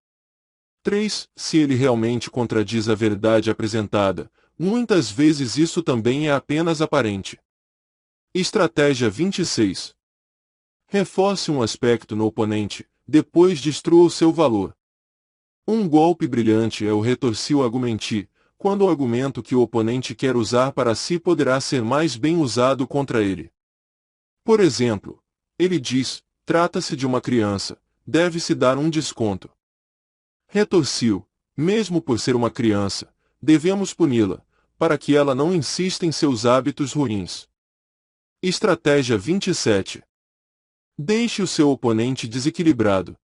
3. Se ele realmente contradiz a verdade apresentada, muitas vezes isso também é apenas aparente. Estratégia 26. Reforce um aspecto no oponente, depois destrua o seu valor. Um golpe brilhante é o retorsivo argumenti, quando o argumento que o oponente quer usar para si poderá ser mais bem usado contra ele. Por exemplo, ele diz, trata-se de uma criança, deve-se dar um desconto. Retorsiu, mesmo por ser uma criança, devemos puni-la, para que ela não insista em seus hábitos ruins. Estratégia 27. Deixe o seu oponente desequilibrado.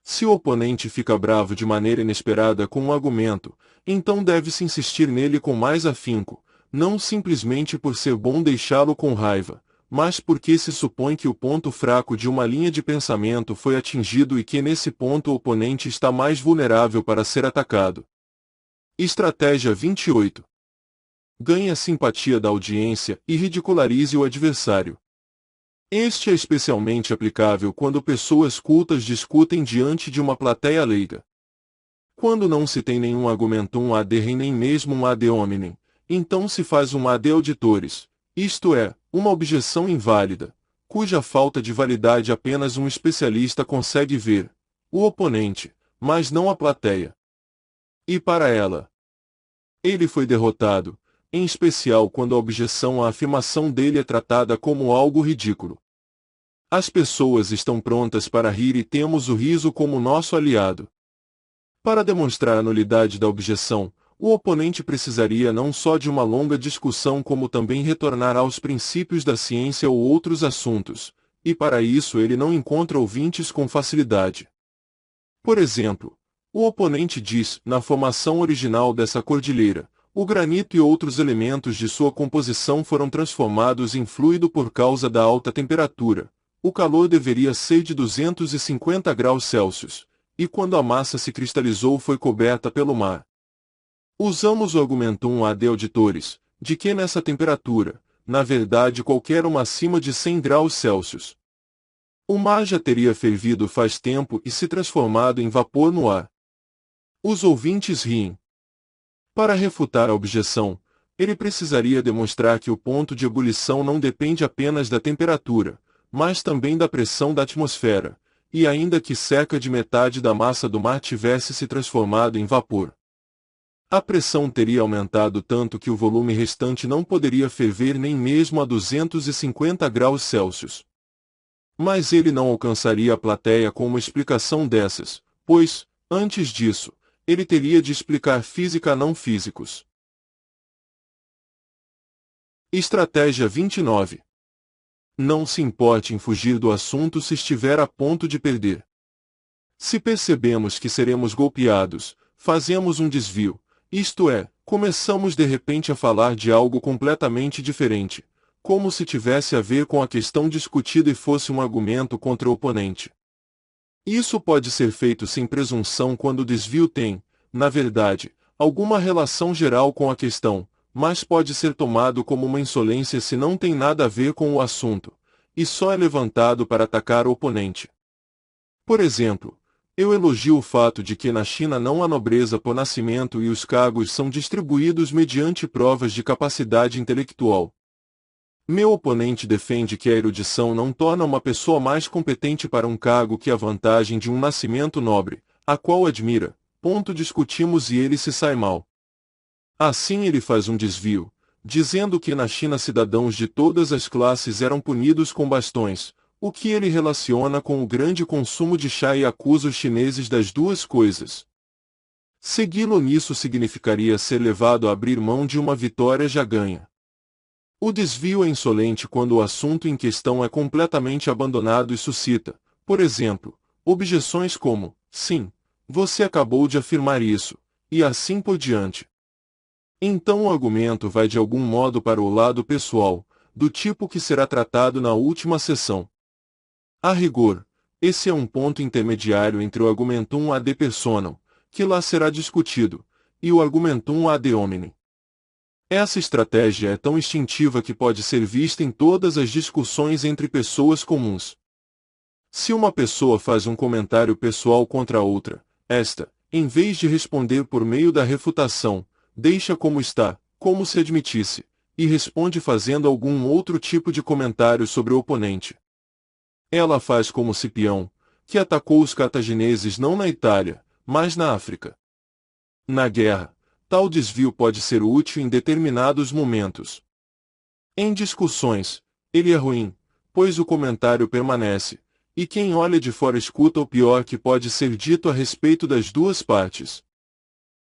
Se o oponente fica bravo de maneira inesperada com um argumento, então deve-se insistir nele com mais afinco, não simplesmente por ser bom deixá-lo com raiva, mas porque se supõe que o ponto fraco de uma linha de pensamento foi atingido e que nesse ponto o oponente está mais vulnerável para ser atacado. Estratégia 28. Ganhe a simpatia da audiência e ridicularize o adversário. Este é especialmente aplicável quando pessoas cultas discutem diante de uma plateia leiga. Quando não se tem nenhum argumentum ad rem nem mesmo um ad hominem, então se faz um ad auditores, isto é, uma objeção inválida, cuja falta de validade apenas um especialista consegue ver, o oponente, mas não a plateia. E para ela, ele foi derrotado, em especial quando a objeção à afirmação dele é tratada como algo ridículo. As pessoas estão prontas para rir e temos o riso como nosso aliado. Para demonstrar a nulidade da objeção, o oponente precisaria não só de uma longa discussão como também retornar aos princípios da ciência ou outros assuntos, e para isso ele não encontra ouvintes com facilidade. Por exemplo, o oponente diz, na formação original dessa cordilheira, o granito e outros elementos de sua composição foram transformados em fluido por causa da alta temperatura. O calor deveria ser de 250 graus Celsius, e quando a massa se cristalizou foi coberta pelo mar. Usamos o argumentum ad auditores, de que nessa temperatura, na verdade qualquer uma acima de 100 graus Celsius. O mar já teria fervido faz tempo e se transformado em vapor no ar. Os ouvintes riem. Para refutar a objeção, ele precisaria demonstrar que o ponto de ebulição não depende apenas da temperatura, mas também da pressão da atmosfera, e ainda que cerca de metade da massa do mar tivesse se transformado em vapor. A pressão teria aumentado tanto que o volume restante não poderia ferver nem mesmo a 250 graus Celsius. Mas ele não alcançaria a plateia com uma explicação dessas, pois, antes disso, ele teria de explicar física a não físicos. Estratégia 29. Não se importe em fugir do assunto se estiver a ponto de perder. Se percebemos que seremos golpeados, fazemos um desvio, isto é, começamos de repente a falar de algo completamente diferente, como se tivesse a ver com a questão discutida e fosse um argumento contra o oponente. Isso pode ser feito sem presunção quando o desvio tem, na verdade, alguma relação geral com a questão, mas pode ser tomado como uma insolência se não tem nada a ver com o assunto, e só é levantado para atacar o oponente. Por exemplo, eu elogio o fato de que na China não há nobreza por nascimento e os cargos são distribuídos mediante provas de capacidade intelectual. Meu oponente defende que a erudição não torna uma pessoa mais competente para um cargo que a vantagem de um nascimento nobre, a qual admira. Discutimos e ele se sai mal. Assim ele faz um desvio, dizendo que na China cidadãos de todas as classes eram punidos com bastões, o que ele relaciona com o grande consumo de chá e acusa os chineses das duas coisas. Segui-lo nisso significaria ser levado a abrir mão de uma vitória já ganha. O desvio é insolente quando o assunto em questão é completamente abandonado e suscita, por exemplo, objeções como, sim, você acabou de afirmar isso, e assim por diante. Então o argumento vai de algum modo para o lado pessoal, do tipo que será tratado na última sessão. A rigor, esse é um ponto intermediário entre o argumentum ad personam, que lá será discutido, e o argumentum ad hominem. Essa estratégia é tão instintiva que pode ser vista em todas as discussões entre pessoas comuns. Se uma pessoa faz um comentário pessoal contra a outra, esta, em vez de responder por meio da refutação, deixa como está, como se admitisse, e responde fazendo algum outro tipo de comentário sobre o oponente. Ela faz como Cipião, que atacou os cartagineses não na Itália, mas na África. Na guerra, tal desvio pode ser útil em determinados momentos. Em discussões, ele é ruim, pois o comentário permanece, e quem olha de fora escuta o pior que pode ser dito a respeito das duas partes.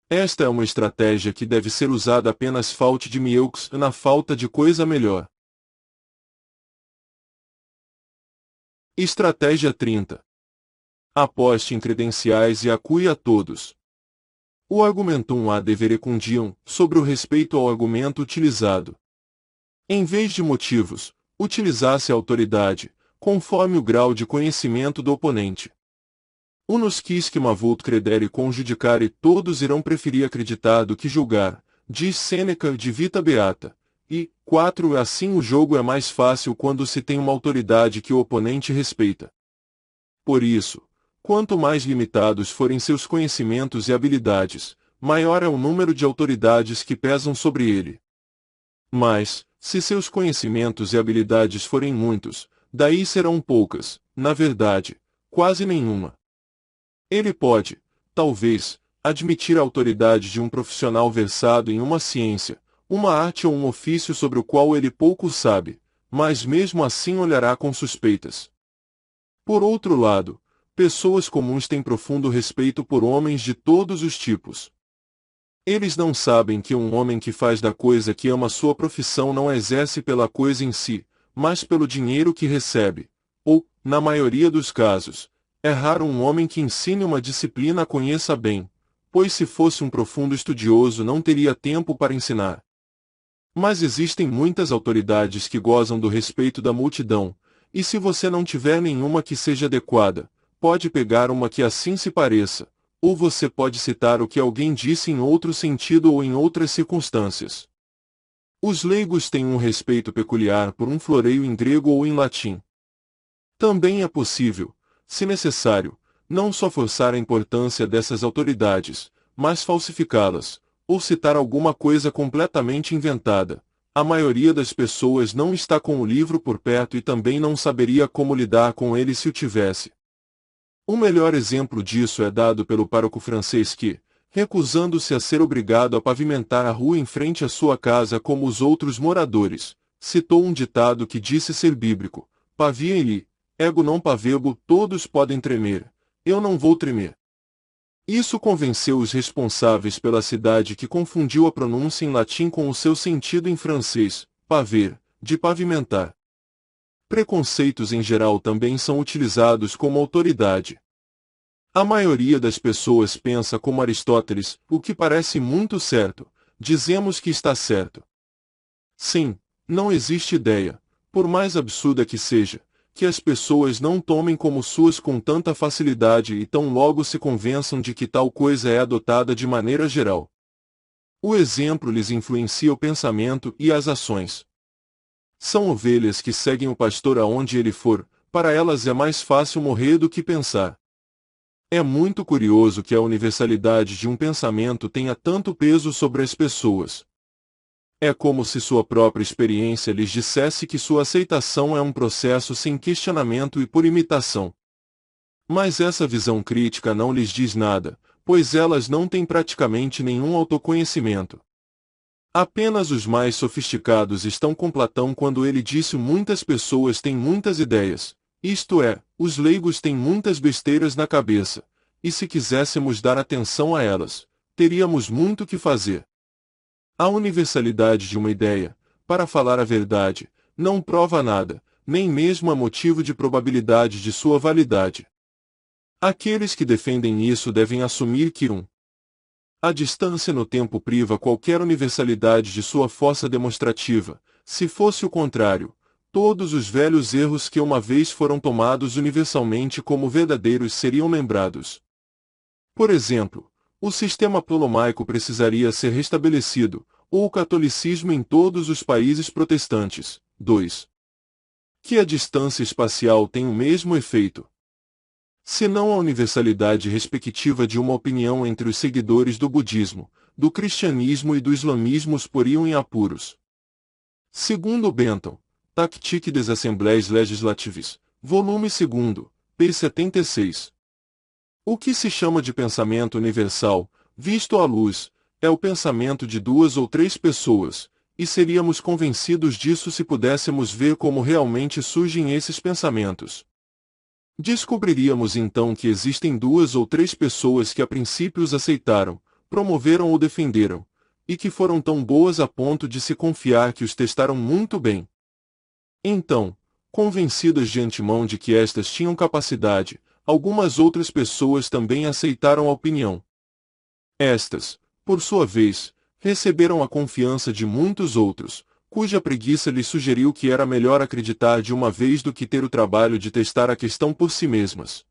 Esta é uma estratégia que deve ser usada apenas falte de mieux na falta de coisa melhor. Estratégia 30. Aposte em credenciais e acue a todos. O argumentum ad verecundiam, sobre o respeito ao argumento utilizado. Em vez de motivos, utilizasse a autoridade, conforme o grau de conhecimento do oponente. Unus quisquam vult credere conjudicare, todos irão preferir acreditar do que julgar, diz Sêneca de Vita Beata. E, 4. Assim o jogo é mais fácil quando se tem uma autoridade que o oponente respeita. Por isso, quanto mais limitados forem seus conhecimentos e habilidades, maior é o número de autoridades que pesam sobre ele. Mas, se seus conhecimentos e habilidades forem muitos, daí serão poucas, na verdade, quase nenhuma. Ele pode, talvez, admitir a autoridade de um profissional versado em uma ciência, uma arte ou um ofício sobre o qual ele pouco sabe, mas mesmo assim olhará com suspeitas. Por outro lado, pessoas comuns têm profundo respeito por homens de todos os tipos. Eles não sabem que um homem que faz da coisa que ama sua profissão não exerce pela coisa em si, mas pelo dinheiro que recebe, ou, na maioria dos casos, é raro um homem que ensine uma disciplina a conheça bem, pois se fosse um profundo estudioso não teria tempo para ensinar. Mas existem muitas autoridades que gozam do respeito da multidão, e se você não tiver nenhuma que seja adequada, pode pegar uma que assim se pareça, ou você pode citar o que alguém disse em outro sentido ou em outras circunstâncias. Os leigos têm um respeito peculiar por um floreio em grego ou em latim. Também é possível, se necessário, não só forçar a importância dessas autoridades, mas falsificá-las, ou citar alguma coisa completamente inventada. A maioria das pessoas não está com o livro por perto e também não saberia como lidar com ele se o tivesse. O melhor exemplo disso é dado pelo pároco francês que, recusando-se a ser obrigado a pavimentar a rua em frente à sua casa como os outros moradores, citou um ditado que disse ser bíblico: paviem-lhe, ego non pavebo, todos podem tremer, eu não vou tremer. Isso convenceu os responsáveis pela cidade que confundiu a pronúncia em latim com o seu sentido em francês, paver, de pavimentar. Preconceitos em geral também são utilizados como autoridade. A maioria das pessoas pensa como Aristóteles, o que parece muito certo, dizemos que está certo. Sim, não existe ideia, por mais absurda que seja, que as pessoas não tomem como suas com tanta facilidade e tão logo se convençam de que tal coisa é adotada de maneira geral. O exemplo lhes influencia o pensamento e as ações. São ovelhas que seguem o pastor aonde ele for, para elas é mais fácil morrer do que pensar. É muito curioso que a universalidade de um pensamento tenha tanto peso sobre as pessoas. É como se sua própria experiência lhes dissesse que sua aceitação é um processo sem questionamento e por imitação. Mas essa visão crítica não lhes diz nada, pois elas não têm praticamente nenhum autoconhecimento. Apenas os mais sofisticados estão com Platão quando ele disse muitas pessoas têm muitas ideias, isto é, os leigos têm muitas besteiras na cabeça, e se quiséssemos dar atenção a elas, teríamos muito que fazer. A universalidade de uma ideia, para falar a verdade, não prova nada, nem mesmo a motivo de probabilidade de sua validade. Aqueles que defendem isso devem assumir que a distância no tempo priva qualquer universalidade de sua força demonstrativa. Se fosse o contrário, todos os velhos erros que uma vez foram tomados universalmente como verdadeiros seriam lembrados. Por exemplo, o sistema ptolomaico precisaria ser restabelecido, ou o catolicismo em todos os países protestantes. 2. Que a distância espacial tem o mesmo efeito. Senão a universalidade respectiva de uma opinião entre os seguidores do budismo, do cristianismo e do islamismo os poriam em apuros. Segundo Bentham, Tactique des Assemblées Legislatives, volume 2, p. 76. O que se chama de pensamento universal, visto à luz, é o pensamento de duas ou três pessoas, e seríamos convencidos disso se pudéssemos ver como realmente surgem esses pensamentos. Descobriríamos então que existem duas ou três pessoas que a princípio os aceitaram, promoveram ou defenderam, e que foram tão boas a ponto de se confiar que os testaram muito bem. Então, convencidas de antemão de que estas tinham capacidade, algumas outras pessoas também aceitaram a opinião. Estas, por sua vez, receberam a confiança de muitos outros, cuja preguiça lhes sugeriu que era melhor acreditar de uma vez do que ter o trabalho de testar a questão por si mesmas.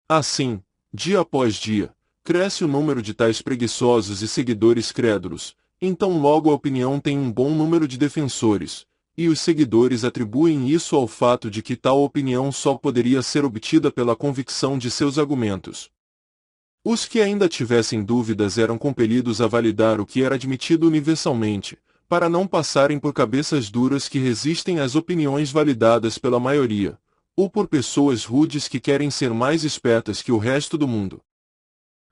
Assim, dia após dia, cresce o número de tais preguiçosos e seguidores crédulos, então logo a opinião tem um bom número de defensores, e os seguidores atribuem isso ao fato de que tal opinião só poderia ser obtida pela convicção de seus argumentos. Os que ainda tivessem dúvidas eram compelidos a validar o que era admitido universalmente, para não passarem por cabeças duras que resistem às opiniões validadas pela maioria, ou por pessoas rudes que querem ser mais espertas que o resto do mundo.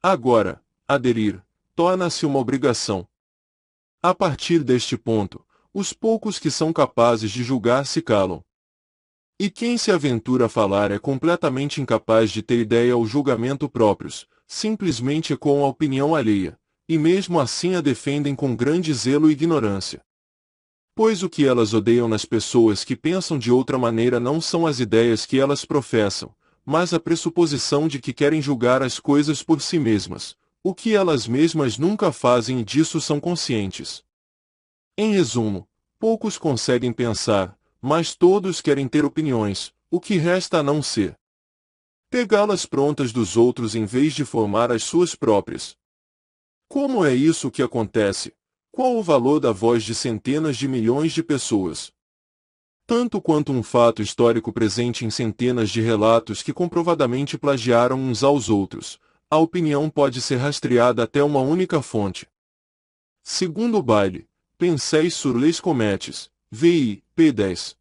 Agora, aderir, torna-se uma obrigação. A partir deste ponto, os poucos que são capazes de julgar se calam. E quem se aventura a falar é completamente incapaz de ter ideia ou julgamento próprios, simplesmente com a opinião alheia, e mesmo assim a defendem com grande zelo e ignorância. Pois o que elas odeiam nas pessoas que pensam de outra maneira não são as ideias que elas professam, mas a pressuposição de que querem julgar as coisas por si mesmas, o que elas mesmas nunca fazem e disso são conscientes. Em resumo, poucos conseguem pensar, mas todos querem ter opiniões, o que resta a não ser pegá-las prontas dos outros em vez de formar as suas próprias. Como é isso que acontece? Qual o valor da voz de centenas de milhões de pessoas? Tanto quanto um fato histórico presente em centenas de relatos que comprovadamente plagiaram uns aos outros, a opinião pode ser rastreada até uma única fonte. Segundo Bailey, Penseis sur les comètes, VI, p. 10.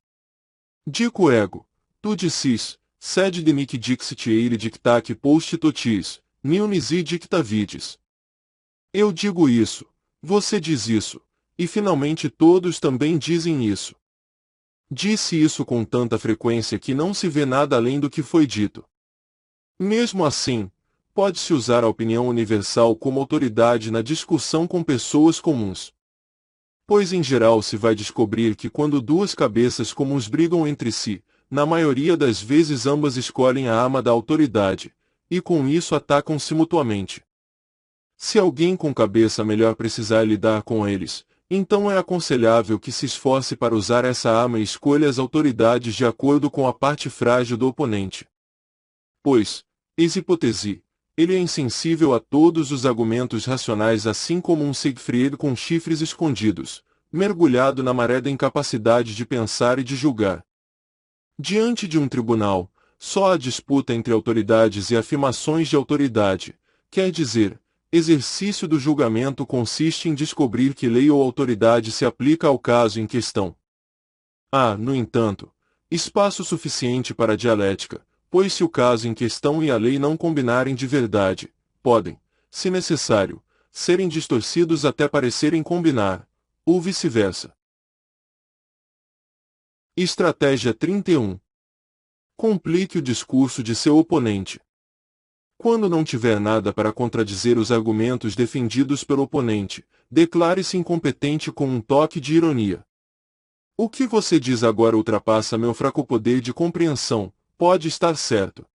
Dico ego, tu dissis, sed de nec dixit eire dictaque post totis, nil nisi dicta vides. Eu digo isso, você diz isso, e finalmente todos também dizem isso. Disse isso com tanta frequência que não se vê nada além do que foi dito. Mesmo assim, pode-se usar a opinião universal como autoridade na discussão com pessoas comuns. Pois em geral se vai descobrir que quando duas cabeças comuns brigam entre si, na maioria das vezes ambas escolhem a arma da autoridade, e com isso atacam-se mutuamente. Se alguém com cabeça melhor precisar lidar com eles, então é aconselhável que se esforce para usar essa arma e escolha as autoridades de acordo com a parte frágil do oponente. Pois, ex hipótese, ele é insensível a todos os argumentos racionais assim como um Siegfried com chifres escondidos, mergulhado na maré da incapacidade de pensar e de julgar. Diante de um tribunal, só há disputa entre autoridades e afirmações de autoridade, quer dizer, exercício do julgamento consiste em descobrir que lei ou autoridade se aplica ao caso em questão. Há, no entanto, espaço suficiente para a dialética, pois se o caso em questão e a lei não combinarem de verdade, podem, se necessário, serem distorcidos até parecerem combinar, ou vice-versa. Estratégia 31. Complique o discurso de seu oponente. Quando não tiver nada para contradizer os argumentos defendidos pelo oponente, declare-se incompetente com um toque de ironia. O que você diz agora ultrapassa meu fraco poder de compreensão, pode estar certo.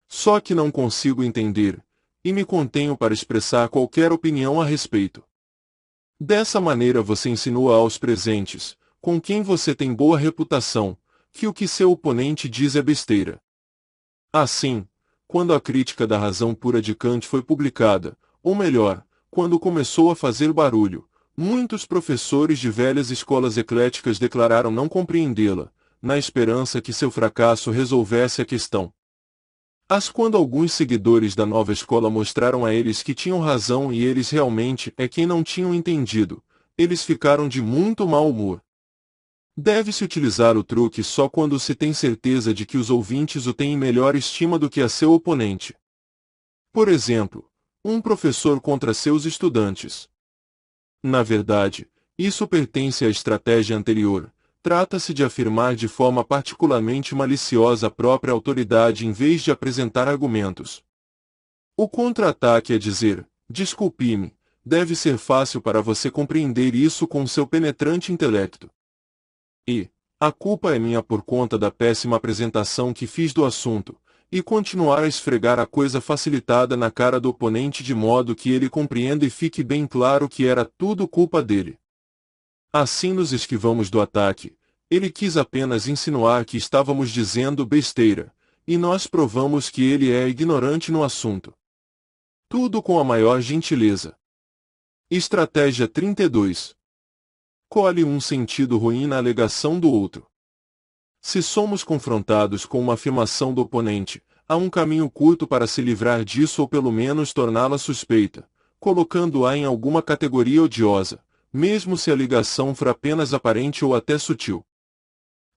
Só que não consigo entender, e me contenho para expressar qualquer opinião a respeito. Dessa maneira você insinua aos presentes, com quem você tem boa reputação, que o que seu oponente diz é besteira. Assim, quando a crítica da razão pura de Kant foi publicada, ou melhor, quando começou a fazer barulho, muitos professores de velhas escolas ecléticas declararam não compreendê-la, na esperança que seu fracasso resolvesse a questão. Mas quando alguns seguidores da nova escola mostraram a eles que tinham razão e eles realmente é quem não tinham entendido, eles ficaram de muito mau humor. Deve-se utilizar o truque só quando se tem certeza de que os ouvintes o têm em melhor estima do que a seu oponente. Por exemplo, um professor contra seus estudantes. Na verdade, isso pertence à estratégia anterior. Trata-se de afirmar de forma particularmente maliciosa a própria autoridade em vez de apresentar argumentos. O contra-ataque é dizer, desculpe-me, deve ser fácil para você compreender isso com seu penetrante intelecto. E, a culpa é minha por conta da péssima apresentação que fiz do assunto, e continuar a esfregar a coisa facilitada na cara do oponente de modo que ele compreenda e fique bem claro que era tudo culpa dele. Assim nos esquivamos do ataque. Ele quis apenas insinuar que estávamos dizendo besteira, e nós provamos que ele é ignorante no assunto. Tudo com a maior gentileza. Estratégia 32. Colhe um sentido ruim na alegação do outro. Se somos confrontados com uma afirmação do oponente, há um caminho curto para se livrar disso ou pelo menos torná-la suspeita, colocando-a em alguma categoria odiosa, mesmo se a ligação for apenas aparente ou até sutil.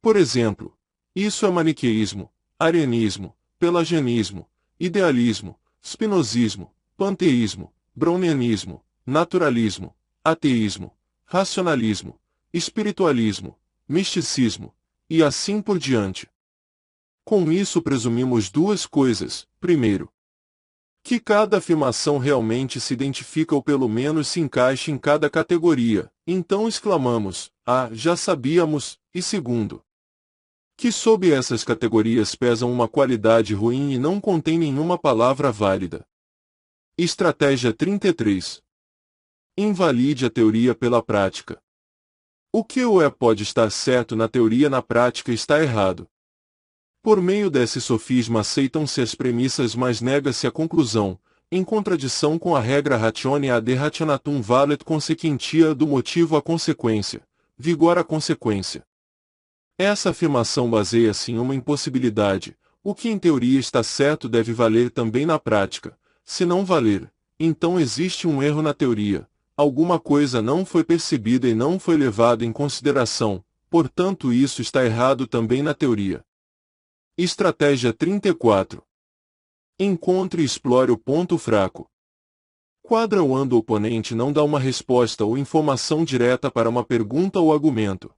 Por exemplo, isso é maniqueísmo, arianismo, pelagianismo, idealismo, spinozismo, panteísmo, brownianismo, naturalismo, ateísmo, racionalismo, espiritualismo, misticismo, e assim por diante. Com isso presumimos duas coisas. Primeiro, que cada afirmação realmente se identifica ou pelo menos se encaixa em cada categoria, então exclamamos, já sabíamos, e segundo, que sob essas categorias pesam uma qualidade ruim e não contém nenhuma palavra válida. Estratégia 33. Invalide a teoria pela prática. O que pode estar certo na teoria na prática está errado. Por meio desse sofisma aceitam-se as premissas mas nega-se a conclusão, em contradição com a regra ratione ad rationatum valet consequentia do motivo à consequência, vigor à consequência. Essa afirmação baseia-se em uma impossibilidade, o que em teoria está certo deve valer também na prática, se não valer, então existe um erro na teoria. Alguma coisa não foi percebida e não foi levada em consideração, portanto isso está errado também na teoria. Estratégia 34. Encontre e explore o ponto fraco. Quando o oponente não dá uma resposta ou informação direta para uma pergunta ou argumento,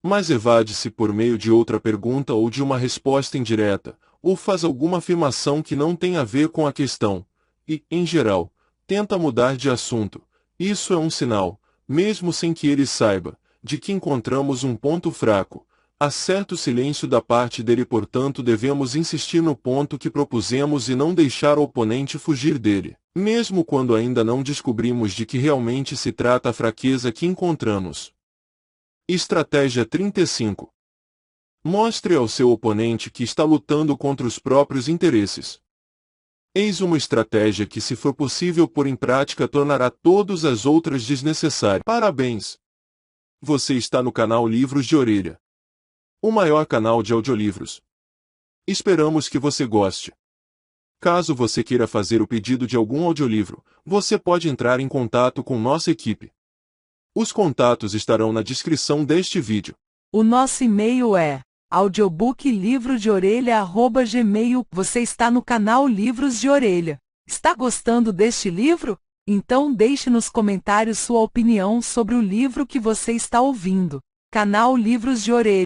mas evade-se por meio de outra pergunta ou de uma resposta indireta, ou faz alguma afirmação que não tem a ver com a questão, e, em geral, tenta mudar de assunto. Isso é um sinal, mesmo sem que ele saiba, de que encontramos um ponto fraco. Há certo silêncio da parte dele, portanto devemos insistir no ponto que propusemos e não deixar o oponente fugir dele, mesmo quando ainda não descobrimos de que realmente se trata a fraqueza que encontramos. Estratégia 35. Mostre ao seu oponente que está lutando contra os próprios interesses. Eis uma estratégia que, se for possível pôr em prática, tornará todas as outras desnecessárias. Parabéns! Você está no canal Livros de Orelha, o maior canal de audiolivros. Esperamos que você goste. Caso você queira fazer o pedido de algum audiolivro, você pode entrar em contato com nossa equipe. Os contatos estarão na descrição deste vídeo. O nosso e-mail é audiobooklivrodeorelha@gmail. Você está no canal Livros de Orelha. Está gostando deste livro? Então deixe nos comentários sua opinião sobre o livro que você está ouvindo. Canal Livros de Orelha.